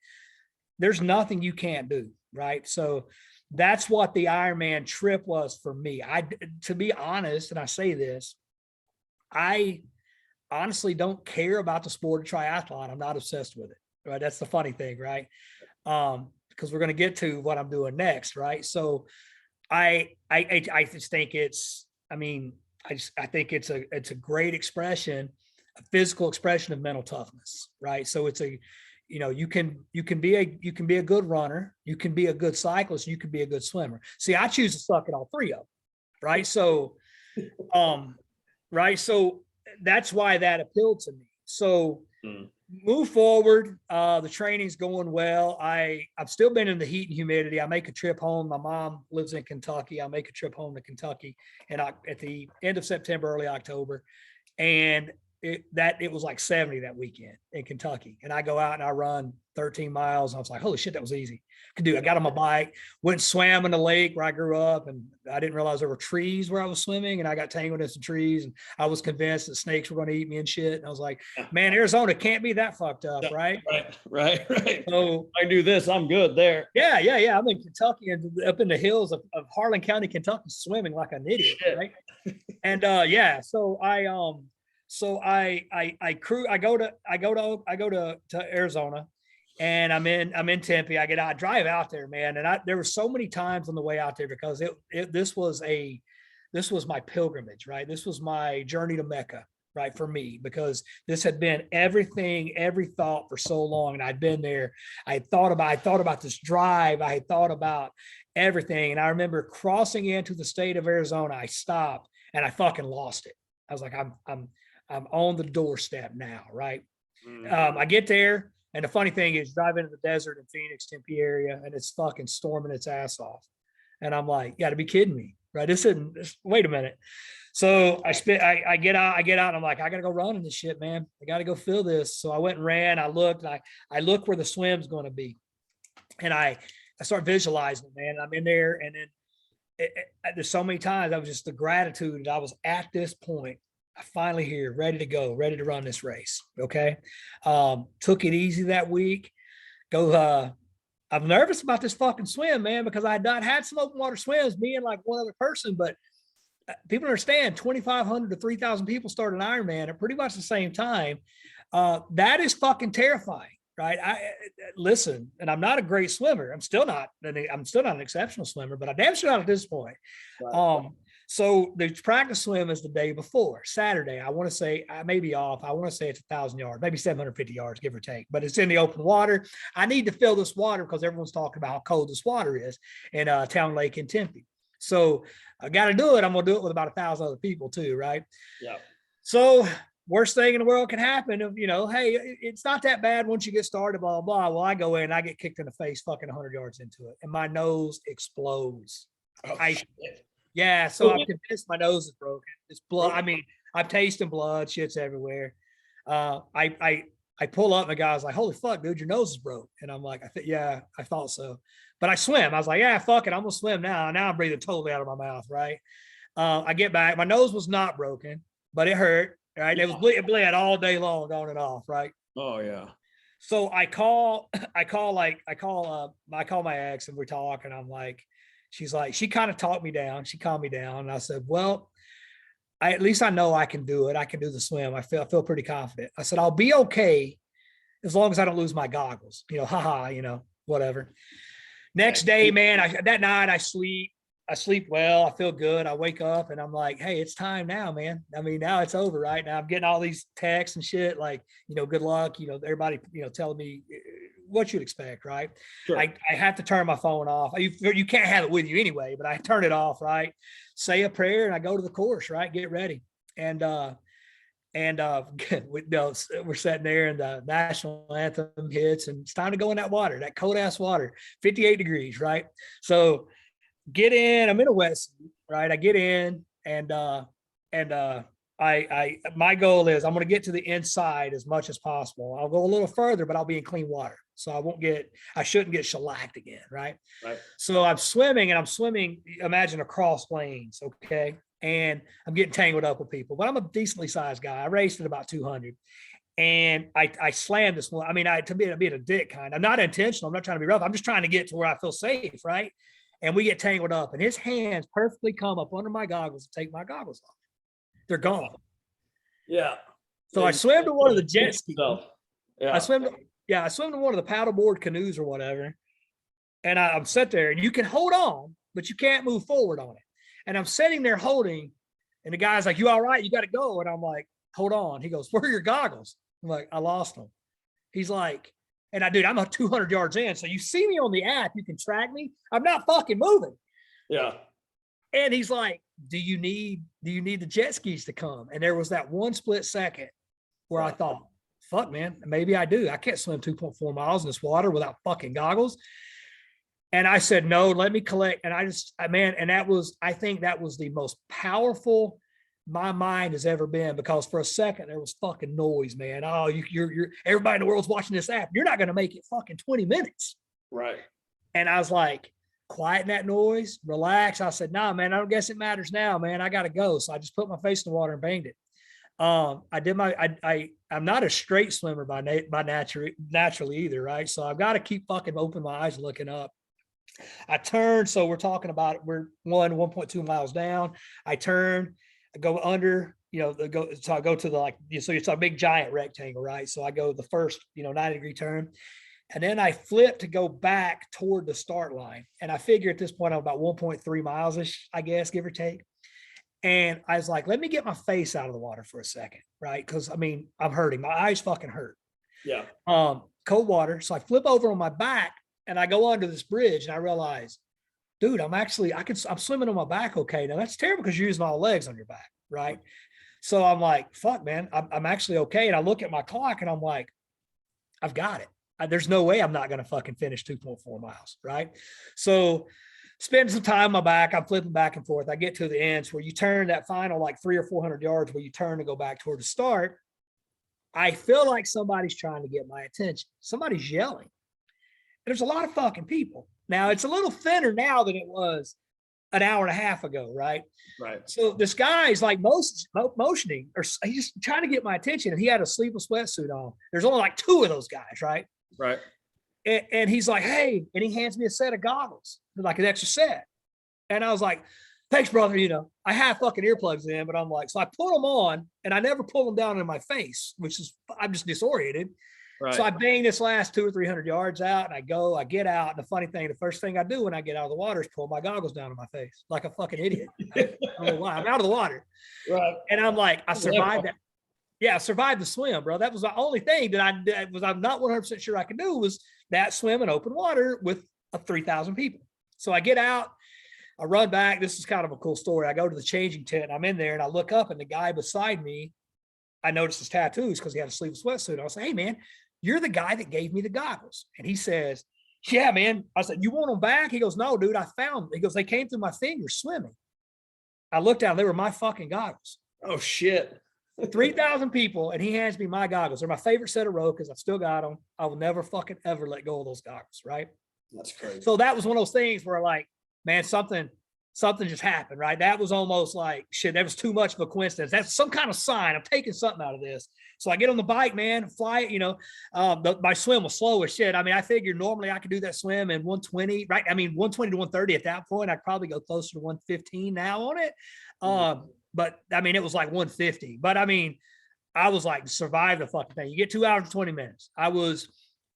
there's nothing you can't do. Right. So that's what the Ironman trip was for me. To be honest, and I say this, I honestly don't care about the sport of triathlon. I'm not obsessed with it. Right. That's the funny thing. Right. Because we're going to get to what I'm doing next. Right. So I just think I think it's a great expression, a physical expression of mental toughness. Right. So you can be a good runner, you can be a good cyclist, you can be a good swimmer. See, I choose to suck at all three of them, right? So, right. So that's why that appealed to me. So move forward. The training's going well. I've still been in the heat and humidity. I make a trip home. My mom lives in Kentucky. I make a trip home to Kentucky and at the end of September, early October. And it was like 70 that weekend in Kentucky. And I go out and I run 13 miles. I was like, holy shit, that was easy. I got on my bike, went and swam in the lake where I grew up. And I didn't realize there were trees where I was swimming, and I got tangled in some trees, and I was convinced that snakes were going to eat me and shit. And I was like, man, Arizona can't be that fucked up. Right. So I do this, I'm good there. Yeah. I'm in Kentucky and up in the hills of Harlan County, Kentucky, swimming like an idiot. Shit. Right. And so I go to Arizona, and I'm in Tempe. I drive out there, man. And there were so many times on the way out there because this was my pilgrimage, right? This was my journey to Mecca, right? For me, because this had been every thought for so long. And I'd been there. I thought about this drive. I had thought about everything. And I remember crossing into the state of Arizona. I stopped and I fucking lost it. I was like, I'm on the doorstep now, right? I get there, and the funny thing is, drive into the desert in Phoenix, Tempe area, and it's fucking storming its ass off. And I'm like, you got to be kidding me, right? Wait a minute. So I get out, and I'm like, I got to go run in this shit, man. I got to go feel this. So I went and ran. I looked, and I look where the swim's going to be, and I start visualizing it, man. I'm in there, and then there's so many times I was just the gratitude that I was at this point. I finally here, ready to go, ready to run this race. Okay. Took it easy that week. I'm nervous about this fucking swim, man, because I had not had some open water swims, me and like one other person, but people understand 2,500 to 3,000 people start an Ironman at pretty much the same time. That is fucking terrifying, right? Listen, and I'm not a great swimmer. I'm still not an exceptional swimmer, but I damn sure not at this point. Right. So the practice swim is the day before, Saturday. I want to say, I may be off. I want to say it's 1,000 yards, maybe 750 yards, give or take, but it's in the open water. I need to fill this water because everyone's talking about how cold this water is in Town Lake in Tempe. So I got to do it. I'm going to do it with about 1,000 other people too, right? Yeah. So worst thing in the world can happen of, hey, it's not that bad once you get started, blah, blah, blah. Well, I go in, I get kicked in the face fucking 100 yards into it, and my nose explodes. Yeah, so I'm convinced my nose is broken. It's blood. I mean, I'm tasting blood. Shit's everywhere. I pull up, and the guy's like, "Holy fuck, dude, your nose is broke." And I'm like, "Yeah, I thought so." But I swim. I was like, "Yeah, fuck it, I'm gonna swim now." Now I'm breathing totally out of my mouth, right? I get back. My nose was not broken, but it hurt. Right? Yeah. It bled all day long, on and off. Right? Oh yeah. So I call my ex, and we talk, and I'm like. She's like, she kind of talked me down. She calmed me down. And I said, well, at least I know I can do it. I can do the swim. I feel pretty confident. I said, I'll be okay as long as I don't lose my goggles, whatever. Next day, man, that night I sleep well. I feel good. I wake up and I'm like, hey, it's time now, man. I mean, now it's over, right? Now I'm getting all these texts and shit like, good luck, everybody, telling me what you'd expect, right? Sure. I have to turn my phone off. You can't have it with you anyway, but I turn it off, right? Say a prayer and I go to the course, right? Get ready. And we're sitting there and the national anthem hits and it's time to go in that water, that cold ass water, 58 degrees, right? So get in, I'm in a wetsuit, right? I get in and my goal is I'm going to get to the inside as much as possible. I'll go a little further, but I'll be in clean water. So I shouldn't get shellacked again. Right. So I'm swimming, imagine across lanes. Okay. And I'm getting tangled up with people, but I'm a decently sized guy. I raced at about 200 and I slammed this one. I mean, to be a dick kind. I'm not intentional. I'm not trying to be rough. I'm just trying to get to where I feel safe. Right. And we get tangled up and his hands perfectly come up under my goggles and take my goggles off. They're gone. Yeah. So I swam to one of the jet skis. Yeah. I swim to one of the paddleboard canoes or whatever. And I'm sitting there and you can hold on, but you can't move forward on it. And I'm sitting there holding, and the guy's like, you all right? You got to go. And I'm like, hold on. He goes, where are your goggles? I'm like, I lost them. He's like, And I'm 200 yards in. So you see me on the app, you can track me. I'm not fucking moving. Yeah. And he's like, do you need the jet skis to come? And there was that one split second where I thought, fuck, man, maybe I do. I can't swim 2.4 miles in this water without fucking goggles. And I said, no, let me collect. And I think that was the most powerful my mind has ever been, because for a second there was fucking noise, man. Oh, you're everybody in the world's watching this app. You're not going to make it fucking 20 minutes. Right. And I was like, quieten that noise, relax. I said, nah, man, I don't guess it matters now, man. I got to go. So I just put my face in the water and banged it. I'm not a straight swimmer by naturally either. Right. So I've got to keep fucking open my eyes looking up. I turned. So we're talking about, we're 1.2 miles down. I turn, I go under, so I go to so it's a big giant rectangle, right? So I go the first, 90-degree turn, and then I flip to go back toward the start line. And I figure at this point, I'm about 1.3 miles-ish, I guess, give or take. And I was like, let me get my face out of the water for a second, right? Because I'm hurting. My eyes fucking hurt. Yeah. Cold water. So I flip over on my back and I go under this bridge, and I realize, dude, I'm swimming on my back. Okay. Now that's terrible because you're using all legs on your back. Right. So I'm like, fuck, man, I'm actually okay. And I look at my clock and I'm like, I've got it. There's no way I'm not going to fucking finish 2.4 miles. Right. So spend some time on my back. I'm flipping back and forth. I get to the ends where you turn that final, like 300 or 400 yards where you turn to go back toward the start. I feel like somebody's trying to get my attention. Somebody's yelling. There's a lot of fucking people. Now it's a little thinner now than it was an hour and a half ago, right? Right. So this guy's like motioning, or he's just trying to get my attention, and he had a sleeveless sweatsuit on. There's only like two of those guys, right? Right. And he's like, hey, and he hands me a set of goggles, like an extra set. And I was like, thanks, brother. I have fucking earplugs in, but I'm like, so I put them on, and I never pull them down in my face, I'm just disoriented. Right. So I bang this last 200 or 300 yards out, and I get out. And the funny thing, the first thing I do when I get out of the water is pull my goggles down in my face like a fucking idiot. I don't know why. I'm out of the water. Right. And I'm like, I survived that. Yeah, I survived the swim, bro. That was the only thing that I'm not 100% sure I could do, was that swim in open water with 3,000 people. So I get out, I run back. This is kind of a cool story. I go to the changing tent. I'm in there, and I look up, and the guy beside me, I noticed his tattoos because he had a sleeveless sweatsuit. I was like, hey, man, you're the guy that gave me the goggles. And he says, yeah, man. I said, you want them back? He goes, no, dude, I found them. He goes, they came through my fingers swimming. I looked down, they were my fucking goggles. Oh, shit. 3,000 people, and he hands me my goggles. They're my favorite set of Rokas. I've still got them. I will never fucking ever let go of those goggles, right? That's crazy. So that was one of those things where, like, man, something just happened, right? That was almost like, shit, that was too much of a coincidence. That's some kind of sign. I'm taking something out of this. So I get on the bike, man, fly it, my swim was slow as shit. I figured normally I could do that swim in 120, right? 120 to 130 at that point. I'd probably go closer to 115 now on it. But it was like 150. But I was like, survive the fucking thing. You get 2 hours and 20 minutes. I was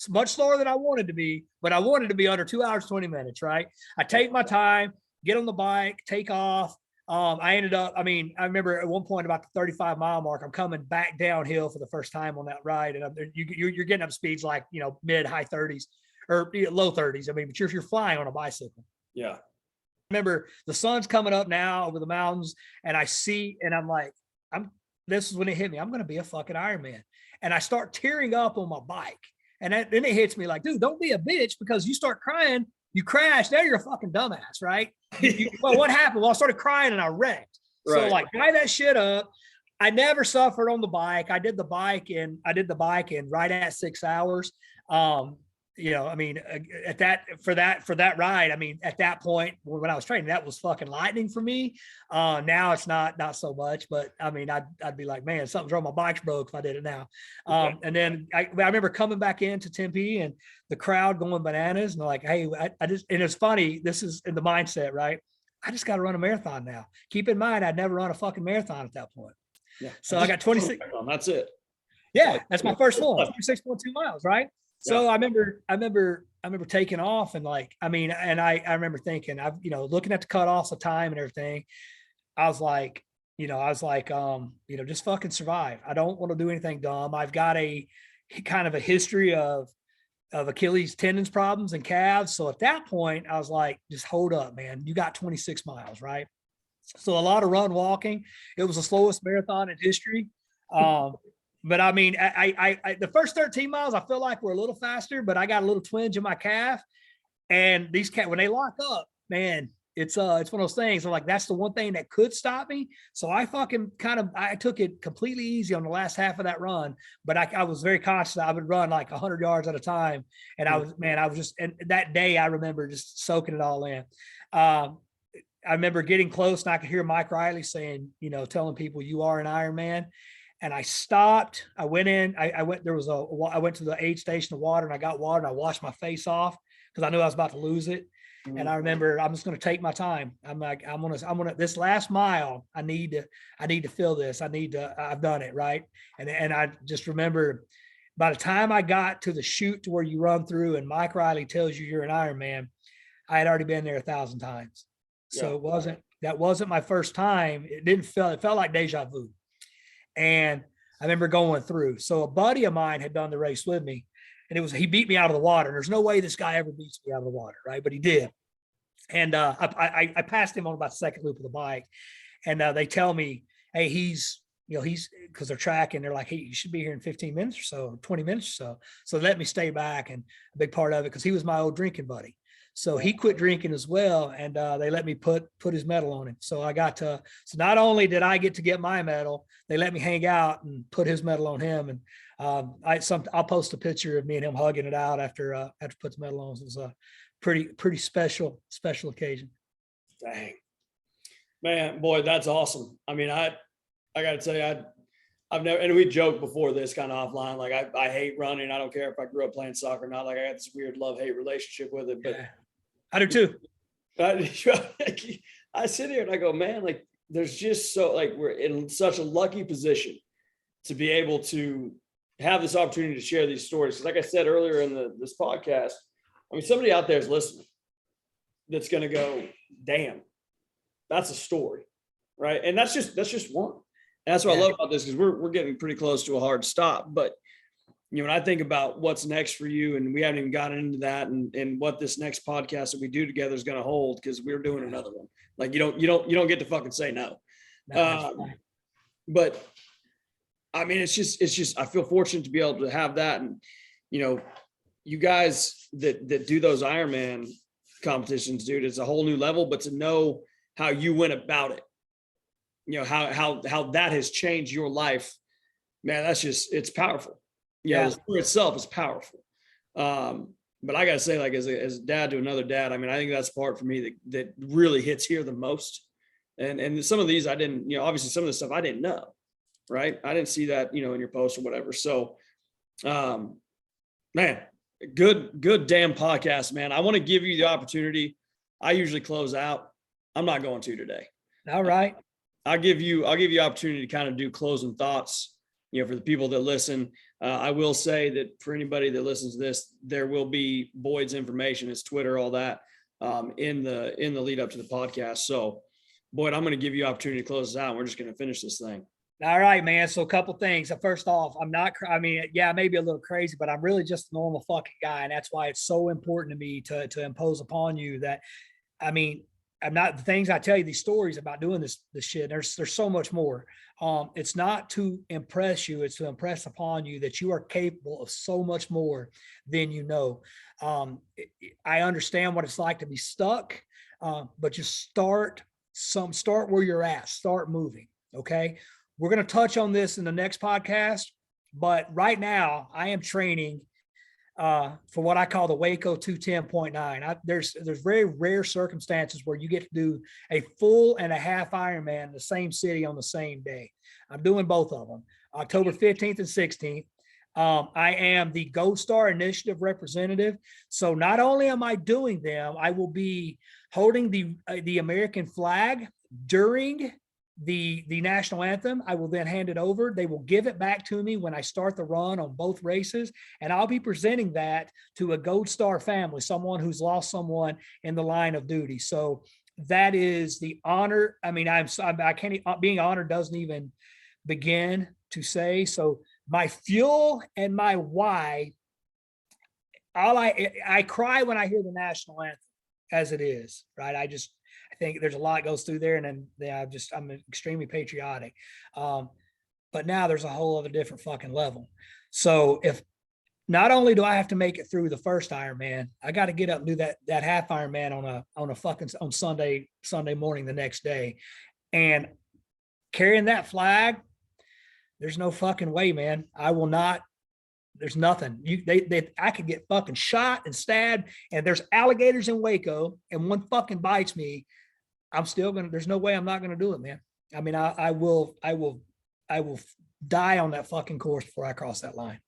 much slower than I wanted to be, but I wanted to be under 2 hours, 20 minutes, right? I take my time, get on the bike, take off. I ended up, I remember at one point about the 35-mile mark, I'm coming back downhill for the first time on that ride. And you're getting up speeds like, mid high 30s or low 30s. But you're flying on a bicycle. Yeah. I remember the sun's coming up now over the mountains, and I see, and I'm like, this is when it hit me. I'm going to be a fucking Ironman. And I start tearing up on my bike. And then it hits me like, dude, don't be a bitch, because you start crying, you crash. Now you're a fucking dumbass, right? Well, what happened? Well, I started crying and I wrecked. Right. So like, dry that shit up. I never suffered on the bike. I did the bike in right at 6 hours. At that ride, at that point when I was training, that was fucking lightning for me. Now it's not so much, but I'd be like, man, something's wrong. My bike's broke if I did it now. And then I remember coming back into Tempe and the crowd going bananas, and they're like, hey, and it's funny. This is in the mindset, right? I just got to run a marathon now. Keep in mind, I'd never run a fucking marathon at that point. Yeah. So I got 26. That's it. Yeah. That's my first one, 26.2 miles. Right. So I remember taking off, and like, I remember thinking, looking at the cutoffs of time and everything, I was like, just fucking survive. I don't want to do anything dumb. I've got a kind of a history of Achilles tendons problems and calves. So at that point, I was like, just hold up, man. You got 26 miles, right? So a lot of run walking. It was the slowest marathon in history. But I mean, I the first 13 miles, I feel like we're a little faster, but I got a little twinge in my calf. And these cats, when they lock up, man, it's one of those things. I'm like, that's the one thing that could stop me. So I I took it completely easy on the last half of that run, but I was very conscious. I would run like 100 yards at a time. And I was just, and that day I remember just soaking it all in. I remember getting close and I could hear Mike Riley saying, telling people you are an Iron Man. And I stopped. I went in. I went to the aid station of water and I got water and I washed my face off because I knew I was about to lose it. Mm-hmm. And I remember I'm just going to take my time. I'm like, I'm gonna this last mile. I need to feel this. I've done it, right. And I just remember by the time I got to the chute to where you run through and Mike Riley tells you you're an Iron Man, I had already been there 1,000 times. So that wasn't my first time. It felt like deja vu. And I remember going through. So a buddy of mine had done the race with me and he beat me out of the water. And there's no way this guy ever beats me out of the water. Right. But he did. And I passed him on about the second loop of the bike and they tell me, hey, he's because they're tracking. They're like, hey, you should be here in 15 minutes or so, 20 minutes or so. So let me stay back. And a big part of it, because he was my old drinking buddy. So he quit drinking as well. And they let me put his medal on him. So so not only did I get to get my medal, they let me hang out and put his medal on him. And I'll post a picture of me and him hugging it out after put the medal on. It was a pretty special occasion. Dang, man, boy, that's awesome. I mean, I got to tell you, I've never, and we joked before this kind of offline, like I hate running. I don't care if I grew up playing soccer or not. Like I got this weird love-hate relationship with it, but yeah, I do too. I sit here and I go, man, like there's just we're in such a lucky position to be able to have this opportunity to share these stories. Like I said earlier in this podcast, I mean, somebody out there is listening that's going to go, damn, that's a story. Right. And that's just one. And that's what I love about this, because we're getting pretty close to a hard stop. But when I think about what's next for you, and we haven't even gotten into that, and what this next podcast that we do together is going to hold, because we're doing another one. Like you don't get to fucking say no. But I mean, it's just I feel fortunate to be able to have that, and you guys that do those Ironman competitions, dude, it's a whole new level. But to know how you went about it, how that has changed your life, man, it's powerful. The story itself is powerful. But I gotta say, like as a dad to another dad, I mean, I think that's the part for me that really hits here the most. And some of these I didn't, obviously some of the stuff I didn't know, right? I didn't see that, in your post or whatever. So, man, good damn podcast, man. I want to give you the opportunity. I usually close out. I'm not going to today. All right. I'll give you opportunity to kind of do closing thoughts, for the people that listen. I will say that for anybody that listens to this, there will be Boyd's information, his Twitter, all that, in the lead up to the podcast. So Boyd, I'm going to give you opportunity to close this out. We're just going to finish this thing. All right, man. So a couple things. First off, maybe a little crazy, but I'm really just a normal fucking guy. And that's why it's so important to me to impose upon you that, I'm not, the things I tell you, these stories about doing this shit, there's so much more. It's not to impress you. It's to impress upon you that you are capable of so much more than you know. I understand what it's like to be stuck, but just start where you're at, start moving. Okay. We're going to touch on this in the next podcast, but right now I am training for what I call the Waco 210.9. There's very rare circumstances where you get to do a full and a half Ironman in the same city on the same day. I'm doing both of them, October 15th and 16th. I am the Gold Star Initiative representative. So not only am I doing them, I will be holding the American flag during the national anthem. I will then hand it over. They will give it back to me when I start the run on both races. And I'll be presenting that to a Gold Star family, someone who's lost someone in the line of duty. So that is the honor. I mean, I can't, being honored doesn't even begin to say. So my fuel and my why I cry when I hear the national anthem as it is, right? I think there's a lot goes through there, and then I'm extremely patriotic. But now there's a whole other different fucking level. So if not only do I have to make it through the first Ironman, I got to get up and do that half Ironman on Sunday morning the next day, and carrying that flag. There's no fucking way, man. I will not. There's nothing. I could get fucking shot and stabbed, and there's alligators in Waco, and one fucking bites me. I'm still gonna. There's no way I'm not gonna do it, man. I mean, I will die on that fucking course before I cross that line.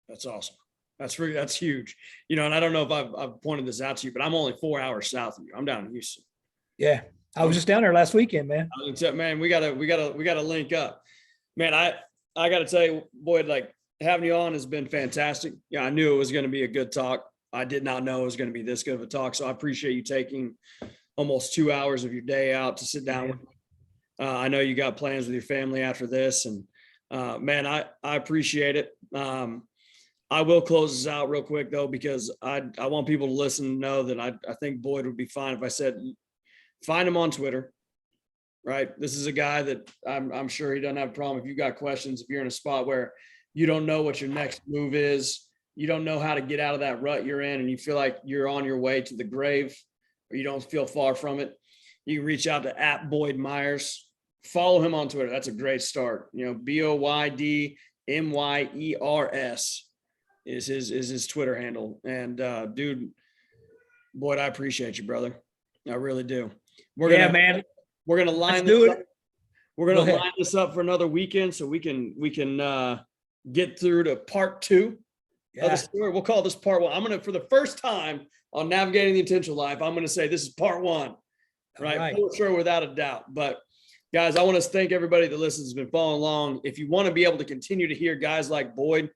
That's awesome. That's huge. You know, and I don't know if I've pointed this out to you, but I'm only 4 hours south of you. I'm down in Houston. Yeah, I was just down there last weekend, man. Man, we gotta link up, man. I gotta tell you, Boyd, like having you on has been fantastic. Yeah, I knew it was going to be a good talk. I did not know it was going to be this good of a talk. So I appreciate you taking almost 2 hours of your day out to sit down with me. I know you got plans with your family after this, and man, I appreciate it. I will close this out real quick though, because I want people to listen and know that I think Boyd would be fine if I said, find him on Twitter, right? This is a guy that I'm sure he doesn't have a problem. If you got questions, if you're in a spot where you don't know what your next move is, you don't know how to get out of that rut you're in, and you feel like you're on your way to the grave, or you don't feel far from it, you can reach out to @Boyd-Myers. Follow him on Twitter. That's a great start. You know, BOYDMYERS is his Twitter handle. And dude, Boyd, I appreciate you, brother. I really do. We're gonna line this up. We're gonna line this up for another weekend so we can get through to part 2 of the story. We'll call this part 1. I'm gonna, for the first time on Navigating the Intentional Life, I'm gonna say this is part 1, right? For sure, without a doubt. But guys, I want to thank everybody that listens, has been following along. If you want to be able to continue to hear guys like Boyd,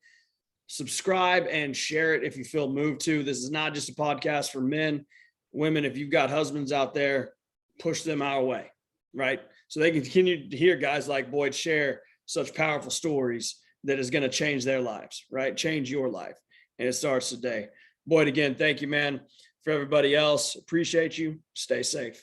subscribe and share it if you feel moved to. This is not just a podcast for men, women. If you've got husbands out there, push them our way, right? So they can continue to hear guys like Boyd share such powerful stories that is going to change their lives, right? Change your life. And it starts today. Boyd, again, thank you, man. For everybody else, appreciate you. Stay safe.